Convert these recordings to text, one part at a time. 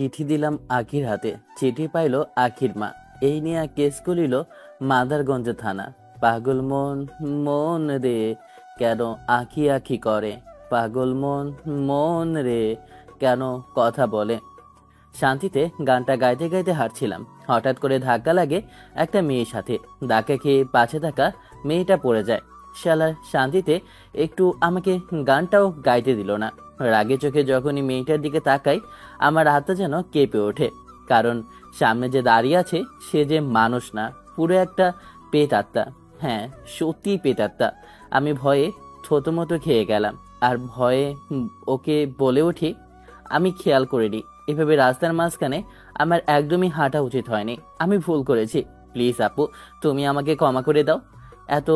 চিঠি দিলাম আখির হাতে, চিঠি পাইল আখির মা। এই নিয়ে কেস করিল মাদারগঞ্জ থানা। পাগল মন মন রে কেন আখি আখি করে, পাগল মন মন রে কেন কথা বলে। শান্তিতে গানটা গাইতে গাইতে হাঁটছিলাম, হঠাৎ করে ধাক্কা লাগে একটা মেয়ের সাথে। ধাক্কা খেয়ে পাশে থাকা মেয়েটা পড়ে যায়। শালার শান্তিতে একটু আমাকে গানটাও গাইতে দিল না। রাগে চোখে যখনই মেয়েটার দিকে তাকাই, আমার হাতটা যেন কেঁপে ওঠে। কারণ সামনে যে দাঁড়িয়ে আছে সে যে মানুষ না, পুরো একটা পেতাত্মা। হ্যাঁ, সত্যি পেতাত্মা। আমি ভয়ে থতমতো খেয়ে গেলাম, আর ভয়ে ওকে বলে উঠি, আমি খেয়াল করিনি, এভাবে রাস্তার মাঝখানে আমার একদমই হাঁটা উচিত হয়নি। আমি ভুল করেছি, প্লিজ আপু তুমি আমাকে ক্ষমা করে দাও। এত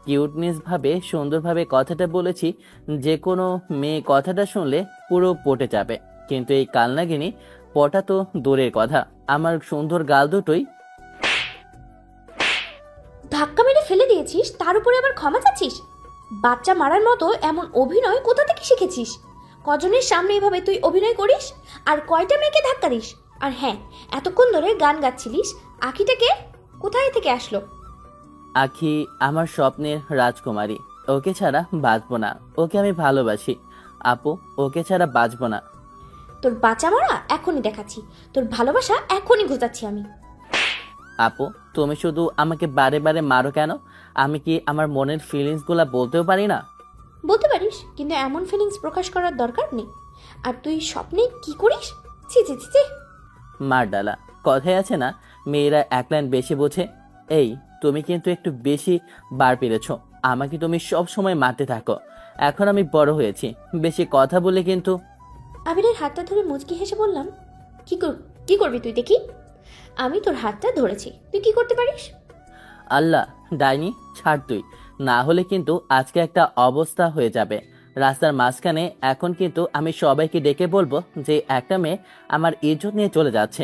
কিউটনেস ভাবে সুন্দরভাবে কথাটা বলেছি, যে কোনো মেয়ে কথাটা শুনলে পুরো পটে যাবে। কিন্তু এই কালনাগিনী পটা তো দূরের কথা, আমার সুন্দর গাল দুটোই। ধাক্কা মেরে ফেলে দিয়েছিস, তার উপরে আবার ক্ষমা চাচ্ছিস? বাচ্চা মারার মতো এমন অভিনয় কোথা থেকে শিখেছিস? কজনের সামনে এভাবে তুই অভিনয় করিস? আর কয়টা মেয়েকে ধাক্কা দিস? আর হ্যাঁ, এতক্ষণ ধরে গান গাচ্ছিলিস, আখিটাকে কোথায় থেকে আসলো? আখি আমার স্বপ্নের রাজকুমারী, ওকে ছাড়া বাঁচবো না। ওকে আমি ভালোবাসি আপু, ওকে ছাড়া বাঁচবো না। তোর বাচ্চা মারা এখনই দেখাচ্ছি, তোর ভালোবাসা এখনই ঘুচাচ্ছি আমি। আপু তুমি শুধু আমাকে বারে বারে মারো কেন? আমি কি আমার মনের ফিলিংসগুলা বলতেও পারি না? বলতে পারিস, কিন্তু এমন ফিলিংস প্রকাশ করার দরকার নেই। আর তুই স্বপ্নে কি করিস? ছি ছি ছি ছি। মার ডালা, কথায় আছে না, মেয়েরা এক লাইন বেশি বোঝে। এই তুমি কিন্তু একটু বেশি বার পেরেছ। আমাকে তুমি সব সময় মারতে থাকো। এখন আমি বড় হয়েছি, বেশি কথা বলে কিন্তু। আবিরের হাতটা ধরে মুচকি হেসে বললাম, কি করবি তুই দেখি? আমি তোর হাতটা ধরেছি, তুই কি করতে পারিস? আল্লাহ, ডাইনি ছাড় তুই, না হলে কিন্তু আজকে একটা অবস্থা হয়ে যাবে রাস্তার মাঝখানে। এখন কিন্তু আমি সবাইকে ডেকে বলবো যে একটা মেয়ে আমার ইজ্জত নিয়ে চলে যাচ্ছে।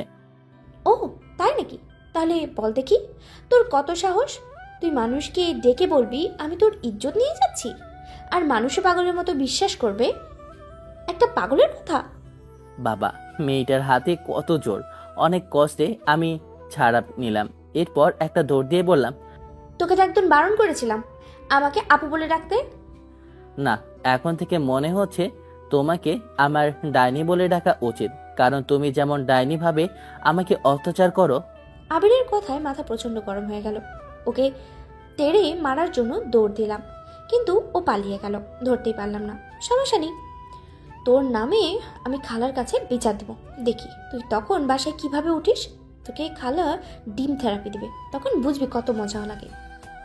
ও তাই নাকি? তাহলে বল দেখি, তোর কত সাহস? তুই মানুষকে ডেকে বলবি আমি তোর ইজ্জত নিয়ে যাচ্ছি? আর মানুষে পাগলের মতো বিশ্বাস করবে একটা পাগলের কথা? বাবা, মেয়েটার হাতে কত জোর। অনেক কষ্টে আমি ছাড়া নিলাম। এরপর একটা দৌড় দিয়ে বললাম, তোকে তো একদম বারণ করেছিলাম আমাকে আপু বলে ডাকতে। না, এখন থেকে মনে হচ্ছে তোমাকে আমার ডাইনি বলে ডাকা উচিত, কারণ তুমি যেমন ডাইনি ভাবে আমাকে অত্যাচার করো। আবিরের কথায় মাথা প্রচন্ড গরম হয়ে গেল। ওকে তেড়ে মারার জন্য দৌড় দিলাম, কিন্তু ও পালিয়ে গেল, ধরতেই পারলাম না। সমস্যা নেই, তোর নামে আমি খালার কাছে বিচার দেব। দেখি তুই তখন বাসায় কিভাবে উঠিস। তোকে খালা ডিম থেরাপি দিবে, তখন বুঝবি কত মজা লাগে।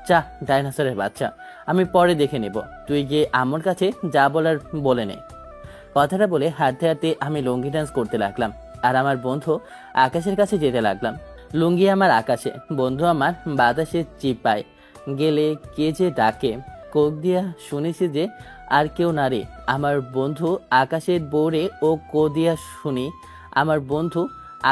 যা ডাইনোসরের বাচ্চা, আমি পরে দেখে নেব। তুই গিয়ে আমার কাছে যা বলার বলে নে। কথাটা বলে হাঁটতে হাঁটতে আমি লুঙ্গি ডান্স করতে লাগলাম, আর আমার বন্ধু আকাশের কাছে যেতে লাগলাম। লুঙ্গি আমার আকাশে, বন্ধু আমার বাতাসে চিপায়। গেলে কে যে ডাকে, কোক দিয়া শুনেছি যে আর কেউ না রে। আমার বন্ধু আকাশের বৌরে ও কো দিয়া শুনি আমার বন্ধু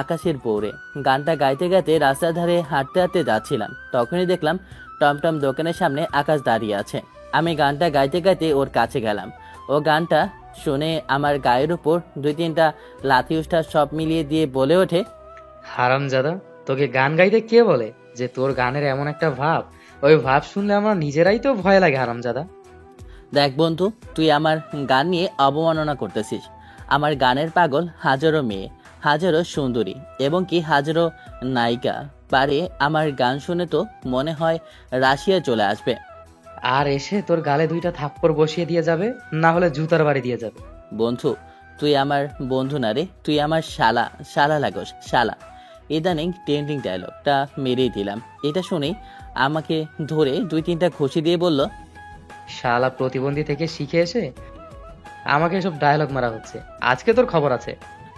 আকাশের বৌরে। গানটা গাইতে গাইতে রাস্তার ধারে হাঁটতে হাঁটতে যাচ্ছিলাম, তখনই দেখলাম টমটম দোকানের সামনে আকাশ দাঁড়িয়ে আছে। আমি গানটা গাইতে গাইতে ওর কাছে গেলাম। ও গানটা শুনে আমার গায়ের উপর দুই তিনটা লাথি উষ্ঠা সব মিলিয়ে দিয়ে বলে ওঠে, হারামজাদা, তোকে গান গাইতে কে বলে? যে তোর গানের এমন একটা ভাব, ওই ভাব শুনলে আমার নিজেরাই তো ভয় লাগে হারামজাদা। দেখ বন্ধু, তুই আমার গান নিয়ে অবমাননা করতেছিস। আমার গানের পাগল হাজারো মেয়ে, হাজারো সুন্দরী এবং কি হাজারো নায়িকা পারে আমার গান শুনে তো মনে হয় রাশিয়া চলে আসবে। আর এসে তোর গালে দুইটা থাপ্পড় বসিয়ে দিয়ে যাবে, না হলে জুতার বাড়ি দিয়ে যাবে। বন্ধু, তুই আমার বন্ধু না রে, তুই আমার শালা, শালা লাগোস শালা। ইদানিং ট্রেন্ডিং ডায়লগটা মেরেই দিলাম। এটা শুনেই আমাকে ধরে দুই তিনটা ঘুষি দিয়ে বলল, শালা প্রতিবন্ধী থেকে শিখে এসে আমাকে এসব ডায়লগ মারা হচ্ছে, আজকে তোর খবর আছে।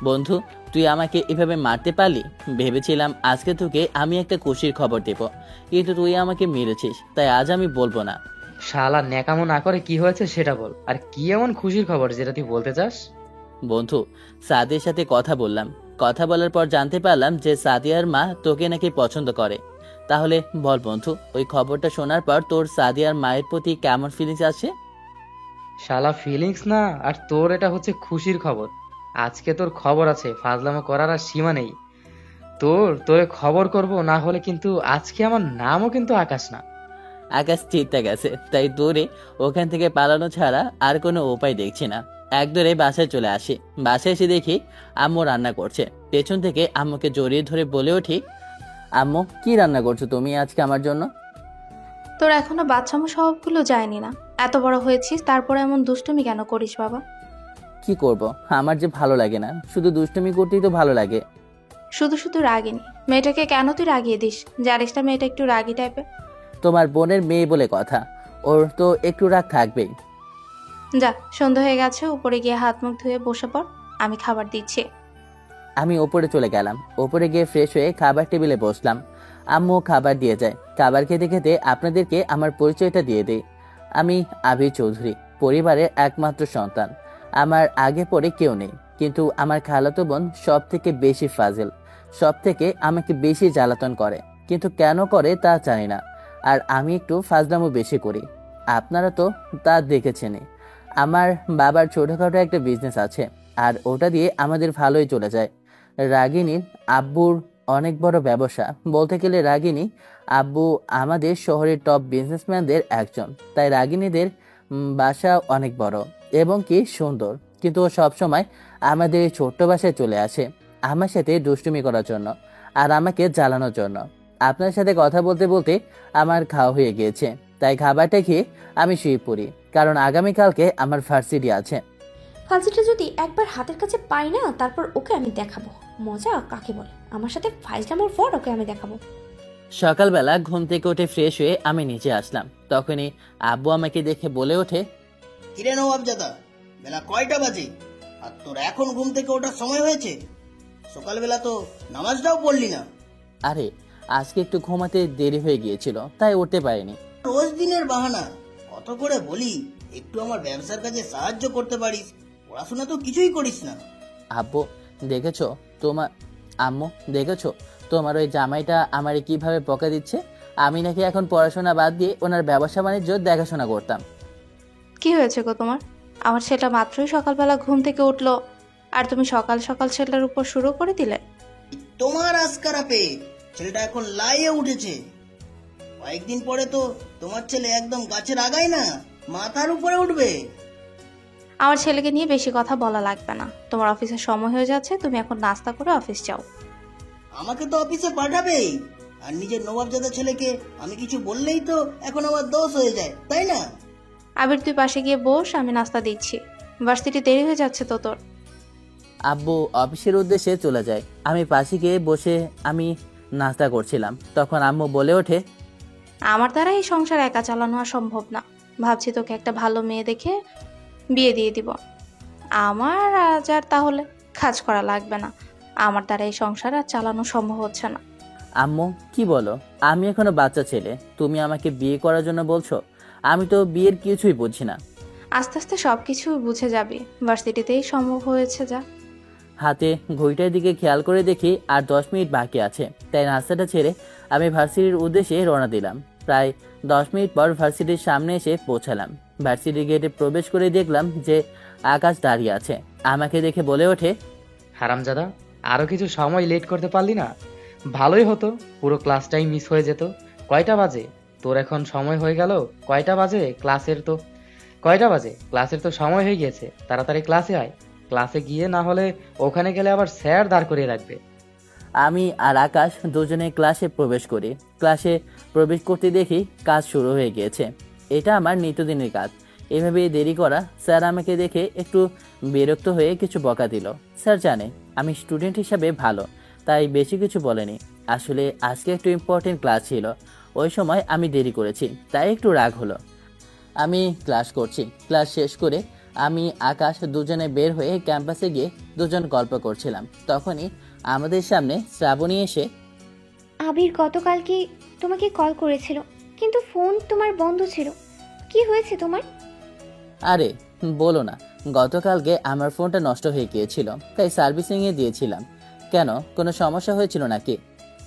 বন্ধু তুই আমাকে এভাবে মারতে পারলি? ভেবেছিলাম আজকে তোকে আমি একটা খুশির খবর দেব, কিন্তু তুই আমাকে মেরেছিস, তাই আজ আমি বলবো না। শালা ন্যাকামো না করে কি হয়েছে সেটা বল, আর কি এমন খুশির খবর যেটা তুই বলতে চাস? বন্ধু, সাদিয়ার সাথে কথা বললাম। কথা বলার পর জানতে পারলাম যে সাদিয়ার মা তোকে নাকি পছন্দ করে। তাহলে বল বন্ধু, ওই খবরটা শোনার পর তোর সাদিয়ার মায়ের প্রতি কেমন ফিলিংস আছে? শালা ফিলিংস না, আর তোর এটা হচ্ছে খুশির খবর। আজকে তোর খবর আছে, ফাজলামো করার আর সীমা নেই। তোরে খবর করব, না হলে কিন্তু আজকে আমার নামও কিন্তু আকাশ না। আকাশ চিন্তা গেছে, তাই দৌড়ে ওখান থেকে পালানো ছাড়া আর কোনো উপায় দেখছি না। এক দৌড়ে বাসায় চলে আসি। বাসায় এসে দেখি আম্মু রান্না করছে। পেছন থেকে আম্মুকে জড়িয়ে ধরে বলে উঠি, আম্মু কি রান্না করছো তুমি আজকে আমার জন্য? তোর এখনো বাচ্চামো স্বভাবগুলো যায়নি না। এত বড় হয়েছিস, তারপরে এমন দুষ্টুমি কেন করিস বাবা? কি করব, আমার যে ভালো লাগে না, শুধু দুষ্টুমি করতেই তো ভালো লাগে। শুধু শুধু রাগিনি। মেয়েটাকে কেন তুই রাগিয়ে দিস? জানিস না মেয়েটা একটু রাগী টাইপের। তোমার বোনের মেয়ে বলে কথা, ওর তো একটু রাগ থাকবেই। যা, সন্ধ্যা হয়ে গেছে, উপরে গিয়ে হাত মুখ ধুয়ে বসে পড়, আমি খাবার দিচ্ছি। আমি ওপরে চলে গেলাম। ওপরে গিয়ে ফ্রেশ হয়ে খাবার টেবিলে বসলাম। আম্মু খাবার দিয়ে যায়। খাবার খেতে খেতে আপনাদেরকে আমার পরিচয়টা দিয়ে দিই। আমি আবির চৌধুরী, পরিবারের একমাত্র সন্তান। আমার আগে পরে কেউ নেই, কিন্তু আমার খালাতো বোন সব থেকে বেশি ফাজিল, সব থেকে আমাকে বেশি জ্বালাতন করে, কিন্তু কেন করে তা জানি না। আর আমি একটু ফাজলামো বেশি করি, আপনারা তো তা দেখেছেনই। আমার বাবার ছোটখাটো একটা বিজনেস আছে, আর ওটা দিয়ে আমাদের ভালোই চলে যায়। রাগিনীর আব্বুর অনেক বড় ব্যবসা, বলতে গেলে রাগিনী আব্বু আমাদের শহরের টপ বিজনেসম্যানদের একজন। তাই রাগিনীদের বাসা অনেক বড় এবং কি সুন্দর, কিন্তু ও সবসময় আমাদের এই ছোট্ট বাসায় চলে আসে আমার সাথে দুষ্টুমি করার জন্য আর আমাকে জ্বালানোর জন্য। আপনার সাথে কথা বলতে বলতে আমার খাওয়া হয়ে গিয়েছে, তাই খাবারটা খেয়ে আমি শুয়ে পড়ি, কারণ আগামীকালকে আমার ভার্সিটি আছে। ফাজিলটা যদি একবার হাতের কাছে পাই না, তারপর ওকে আমি দেখাবো মজা কাকে বলে। আমার সাথে ফাইজলামোর পর ওকে আমি দেখাবো। সকালবেলা ঘুম থেকে উঠে ফ্রেশ হয়ে আমি নিচে আসলাম। তখনই আব্বু আমাকে দেখে বলে ওঠে, কিরে নবাবজাদা, বেলা কয়টা বাজে? আর তোর এখন ঘুম থেকে ওঠার সময় হয়েছে? সকালবেলা তো নামাজটাও পড়লি না। আরে আজকে একটু ঘুমাতে দেরি হয়ে গিয়েছিল, তাই উঠতে পারিনি। রোজ দিনের বাহানা। কত করে বলি একটু আমার ব্যবসার কাজে সাহায্য করতে পারিস, পড়াশোনা তো কিছুই করিস না। আব্বু দেখেছো তোমার, আম্মু দেখেছো তোমার ওই জামাইটা আমারে কিভাবে বকা দিচ্ছে? আমি নাকি এখন পড়াশোনা বাদ দিয়ে ওনার ব্যবসা বাণিজ্য দেখাশোনা করতাম। কি হয়েছে গো তোমার? আমার ছেলেটা মাত্রই সকালবেলা ঘুম থেকে উঠলো, আর তুমি সকাল সকাল ছেলেটার উপর শুরু করে দিলে। তোমার আজকারা পেয়ে ছেলেটা এখন লাইয়ে উঠেছে। কয়েকদিন পরে তো তোমার ছেলে একদম গাছের আগায় না, মাথার উপরে উঠবে। আমার ছেলেকে নিয়ে বেশি কথা বলা লাগবে না। তোমার অফিসের সময় হয়ে যাচ্ছে, তুমি এখন নাস্তা করে অফিস যাও। আমাকে তো অফিসে পাঠাবেই, আর নিজের নবাবজাদা ছেলেকে আমি কিছু বললেই তো এখন আবার দোষ হয়ে যায়, তাই না? আবির, তুই পাশে গিয়ে বস, আমি নাস্তা দিচ্ছি। ভার্সিটি দেরি হয়ে যাচ্ছে তো তোর। আব্বু অফিসের উদ্দেশ্যে চলে যায়। আমি পাশে গিয়ে বসে আমি নাস্তা করছিলাম, তখন আম্মু বলে ওঠে, আমার দ্বারা এই সংসার একা চালানো আর সম্ভব না। ভাবছি তোকে একটা ভালো মেয়ে দেখে বিয়ে দিয়ে দিব। আমার আজ আর তাহলে কাজ করা লাগবে না। আমার দ্বারা এই সংসার আর চালানো সম্ভব হচ্ছে না। আম্মু কি বলো? আমি এখনো বাচ্চা ছেলে, তুমি আমাকে বিয়ে করার জন্য বলছো? আমি তো বিয়ের কিছুই বুঝি না। আস্তে আস্তে সবকিছু বুঝে যাবি, ভার্সিটিতেই সম্ভব হয়েছে যা। হাতে ঘড়িটার দিকে খেয়াল করে দেখি আর 10 মিনিট বাকি আছে, তাই নাস্তাটা ছেড়ে আমি ভার্সিটির উদ্দেশ্যে রওনা দিলাম। প্রায় 10 মিনিট পর ভার্সিটির সামনে এসে পৌঁছালাম। ভার্সিটির গেটে প্রবেশ করে দেখলাম যে আকাশ দাঁড়িয়ে আছে। আমাকে দেখে বলে ওঠে, হারামজাদা, আরো কিছু সময় লেট করতে পারলি না? ভালোই হতো, পুরো ক্লাসটাই মিস হয়ে যেত। কয়টা বাজে? তোর এখন সময় হয়ে গেল। কয়টা বাজে? ক্লাসের তো সময় হয়ে গিয়েছে। তাড়াতাড়ি ক্লাসে আয়। ক্লাসে গিয়ে না হলে ওখানে গেলে আবার স্যার দাঁড় করিয়ে রাখবে। আমি আর আকাশ দুজনে ক্লাসে প্রবেশ করি। ক্লাসে প্রবেশ করতে দেখি কাজ শুরু হয়ে গিয়েছে। এটা আমার নিত্যদিনের কাজ। এভাবে দেরি করা। স্যার আমাকে দেখে একটু বিরক্ত হয়ে কিছু বকা দিল। স্যার জানে আমি স্টুডেন্ট হিসাবে ভালো, তাই বেশি কিছু বলেনি। আসলে আজকে একটু ইম্পর্টেন্ট ক্লাস ছিল, ওই সময় আমি দেরি করেছি, তাই একটু রাগ হলো। আমি ক্লাস করছি। ক্লাস শেষ করে আমি আকাশ দুজনে বের হয়ে ক্যাম্পাসে গিয়ে দুজন গল্প করছিলাম। তখনই আমাদের সামনে শ্রাবণী এসে, আবির গতকাল কি তোমাকে কল করেছিল, কিন্তু ফোন তোমার বন্ধ ছিল। কি হয়েছে তোমার? আরে বলো না, গতকালকে আমার ফোনটা নষ্ট হয়ে গিয়েছিল, তাই সার্ভিসিংয়ে দিয়েছিলাম। কেন, কোনো সমস্যা হয়েছিল নাকি?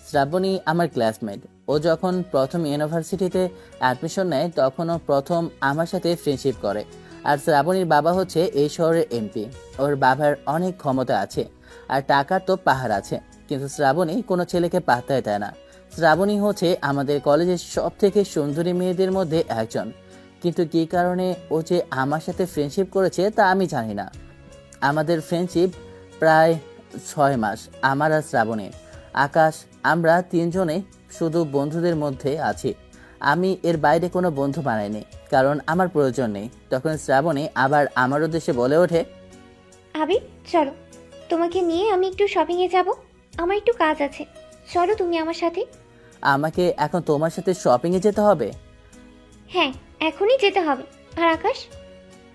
শ্রাবণী আমার ক্লাসমেট। ও যখন প্রথম ইউনিভার্সিটিতে অ্যাডমিশন নেয় তখন ও প্রথম আমার সাথে ফ্রেন্ডশিপ করে। আর শ্রাবণীর বাবা হচ্ছে এই শহরের এমপি। ওর বাবার অনেক ক্ষমতা আছে আর টাকার তো পাহাড় আছে, কিন্তু শ্রাবণী কোনো ছেলেকে পাত্তাই দেয় না। শ্রাবণী হচ্ছে আমাদের কলেজের সব থেকে সুন্দরী মেয়েদের মধ্যে একজন, কিন্তু কী কারণে ও যে আমার সাথে ফ্রেন্ডশিপ করেছে তা আমি জানি না। আমাদের ফ্রেন্ডশিপ প্রায় 6 মাস, আমার আর শ্রাবণীর। আকাশ, আমরা তিনজনে শুধু বন্ধুদের মধ্যে আছি। আমি এর বাইরে কোনো বন্ধু বানাইনি, কারণ আমার প্রয়োজন নেই। তখন শ্রাবণী আবার আমার উদ্দেশ্যে বলে ওঠে, আবির চলো, তোমাকে নিয়ে আমি একটু শপিংয়ে যাব। আমার একটু কাজ আছে, চলো তুমি আমার সাথে। আমাকে এখন তোমার সাথে শপিংয়ে যেতে হবে? হ্যাঁ, এখনই যেতে হবে। আর আকাশ,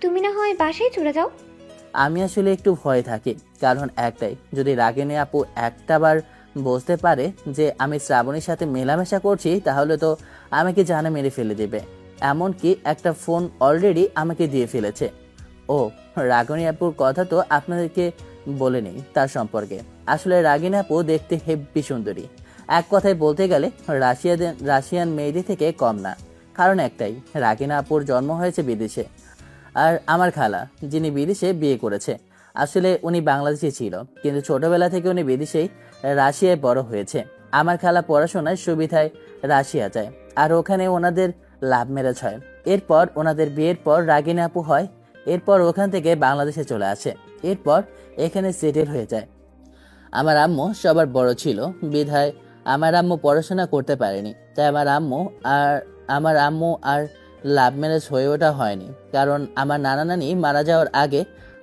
তুমি না হয় বাসায় চলে যাও। আমি আসলে একটু ভয়ে থাকি, কারণ একটাই, যদি রাগিনী আপু একটাবার বুঝতে পারে যে আমি শ্রাবণীর সাথে মেলামেশা করছি, তাহলে তো আমাকে জানে মেরে ফেলে দেবে। এমনকি একটা ফোন অলরেডি আমাকে দিয়ে ফেলেছে। ও, রাগিনী আপুর কথা তো আপনাদেরকে বলে নেই তার সম্পর্কে। আসলে রাগিনী আপু দেখতে হেব্বি সুন্দরী। এক কথায় বলতে গেলে রাশিয়ান মেয়েদের থেকে কম না। কারণ একটাই, রাগিনী আপুর জন্ম হয়েছে বিদেশে, আর আমার খালা যিনি বিদেশে বিয়ে করেছে, আসলে উনি বাংলাদেশি ছিল, কিন্তু ছোটবেলা থেকে উনি বিদেশেই রাশিয়ায় বড় হয়েছে। আমার খালা পড়াশোনার সুবিধায় রাশিয়া যায়, আর ওখানে ওনাদের লাভ ম্যারেজ হয়। এরপর ওনাদের বিয়ের পর রাগিনী আপু হয়। এরপর ওখান থেকে বাংলাদেশে চলে আসে, এরপর এখানে সেটেল হয়ে যায়। আমার আম্মু সবার বড় ছিল বিধায় আমার আম্মু পড়াশোনা করতে পারেনি, তাই আমার আম্মু আর লাভ ম্যারেজ হয়ে ওঠা হয়নি। কারণ আমার নানা নানি মারা যাওয়ার আগে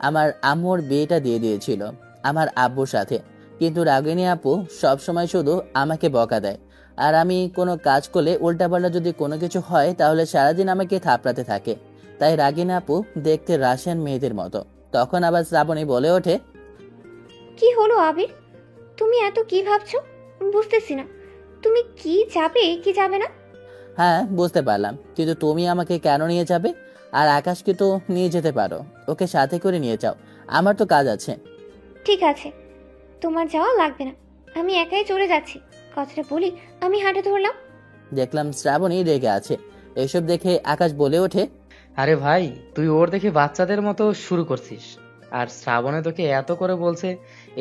আমার আম্মুর বিয়েটা দিয়ে দিয়েছিল আমার আব্বুর সাথে। কিন্তু রাগিনী আপু সবসময় শুধু আমাকে বকা দেয়, আর আমি কোনো কাজ করলে উল্টাপাল্টা যদি কোনো কিছু হয় তাহলে সারাদিন আমাকে থাপড়াতে থাকে। তাই রাগিনী আপু দেখতে রাশিয়ান মেয়েদের মতো। তখন আবার শ্রাবণী বলে ওঠে, কি হলো আবির, তুমি এত কি ভাবছো? বুঝতেছি না, তুমি কি যাবে কি যাবে না। হ্যাঁ বুঝতে পারলাম, কিন্তু তুমি আমাকে কেন নিয়ে যাবে? আর আকাশকে তো নিয়ে যেতে পারো, ওকে সাথে করে নিয়ে যাও, আমার তো কাজ আছে। ঠিক আছে, তোমার যাওয়া লাগবে না, আমি একাই চলে যাচ্ছি। কথাটা বলি আমি হাঁটে ধরলাম। দেখলাম শ্রাবণী রেগে আছে। এসব দেখে আকাশ বলে ওঠে, আরে ভাই, তুই ওর দেখে বাচ্চাদের মতো শুরু করছিস। আর শ্রাবণে তোকে এত করে বলছে,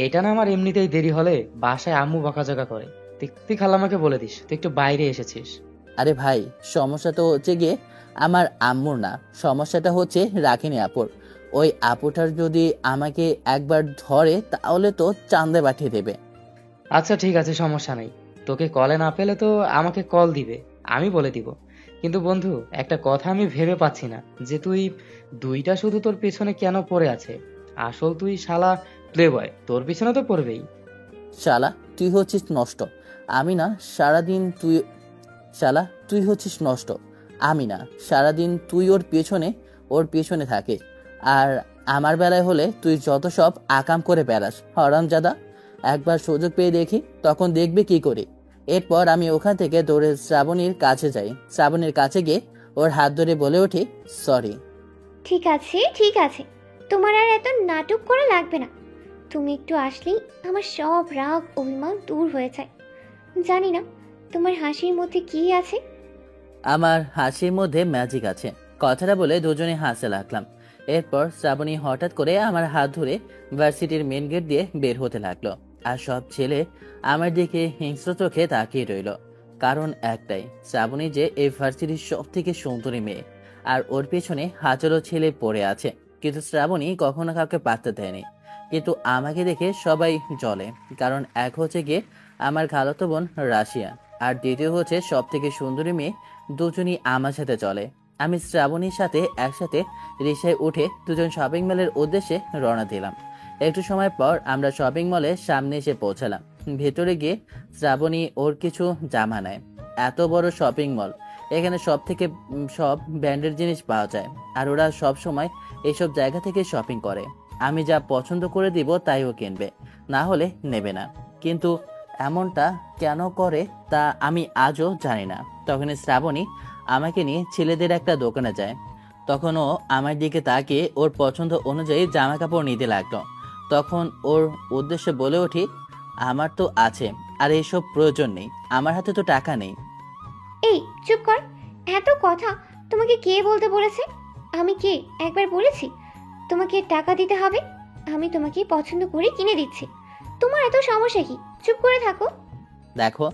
এটা না আমার এমনিতেই দেরি হলে বাসায় আম্মু বকাঝকা করে। তুই খালামাকে বলে দিস তুই একটু বাইরে এসেছিস। আরে ভাই, সমস্যা তো হচ্ছে গিয়ে আমার আম্মুর না, সমস্যাটা হচ্ছে রাগিনী আপুর। ওই আপুটার যদি আমাকে একবার ধরে তাহলে তো চাঁদে পাঠিয়ে দেবে। আচ্ছা ঠিক আছে, সমস্যা নেই। তোকে কলে না পেলে তো আমাকে কল দিবে, আমি বলে দিব। কিন্তু বন্ধু, একটা কথা আমি ভেবে পাচ্ছি না যে তুই দুইটা শুধু তোর পেছনে কেন পড়ে আছে। আসল তুই শালা প্লে বয়, তোর পিছনে তো পড়বেই। শালা তুই হচ্ছিস নষ্ট, আমি না সারাদিন তুই শালা তুই হচ্ছিস নষ্ট, আমি না সারাদিন তুই ওর পেছনে থাকিস। আর আমার বেলায় হলে তুই যত সব আকাম করে বেড়াস হারামজাদা। একবার সুযোগ পেয়ে দেখি, তখন দেখবি কি করি। এরপর আমি ওখান থেকে দৌড়ে শ্রাবণীর কাছে যাই। শ্রাবণীর কাছে গিয়ে ওর হাত ধরে বলে উঠি, সরি। ঠিক আছে ঠিক আছে, তোমার আর এত নাটক করা লাগবে না। তুমি একটু আসলেই আমার সব রাগ অভিমান দূর হয়ে যায়। জানি না তোমার হাসির মধ্যে কি আছে। আমার হাসির মধ্যে ম্যাজিক আছে। কথাটা বলে দুজনে হাসতে লাগলাম। এরপর শ্রাবণী হঠাৎ করে আমার হাত ধরে ভার্সিটির মেন গেট দিয়ে বের হতে লাগলো, আর সব ছেলে আমার দিকে হিংস্র চোখে তাকিয়ে রইল। কারণ একটাই, শ্রাবণী যে এই ভার্সিটির সব থেকে সুন্দরী মেয়ে, আর ওর পেছনে হাজারো ছেলে পড়ে আছে। কিন্তু শ্রাবণী কখনো কাউকে পাত্তা দেয়নি, কিন্তু আমাকে দেখে সবাই জ্বলে। কারণ এক হচ্ছে গিয়ে আমার খালাতো বোন রাশিয়া, আর দ্বিতীয় হচ্ছে সব থেকে সুন্দরী মেয়ে। দুজনই আমার সাথে চলে। আমি শ্রাবণীর সাথে একসাথে রিক্সায় উঠে দুজন শপিং মলের উদ্দেশ্যে রওনা দিলাম। একটু সময় পর আমরা শপিং মলের সামনে এসে পৌঁছালাম। ভেতরে গিয়ে শ্রাবণী ওর কিছু জামা নেয়। এত বড় শপিং মল, এখানে সব ব্র্যান্ডের জিনিস পাওয়া যায়, আর ওরা সব সময় এইসব জায়গা থেকে শপিং করে। আমি যা পছন্দ করে দিব তাই ও কিনবে, না হলে নেবে না। কিন্তু এমনটা কেন করে তা আমি আজও জানি না। তখন শ্রাবণী আমাকে নিয়ে ছেলেদের একটা দোকানে যায়। তখন ও আমার দিকে তাকিয়ে ওর পছন্দ অনুযায়ী জামা কাপড় নিতে লাগলো। তখন ওর উদ্দেশ্যে বলে উঠি, আমার তো আছে, আর এইসব প্রয়োজন নেই, আমার হাতে তো টাকা নেই। এই চুপ কর, এত কথা তোমাকে কে বলতে বলেছে? আমি কি একবার বলেছি তোমাকে টাকা দিতে হবে? আমি তোমাকে পছন্দ করে কিনে দিচ্ছি। তোমার এত সমস্যা কি? চুপ করে থাকো। দেখো,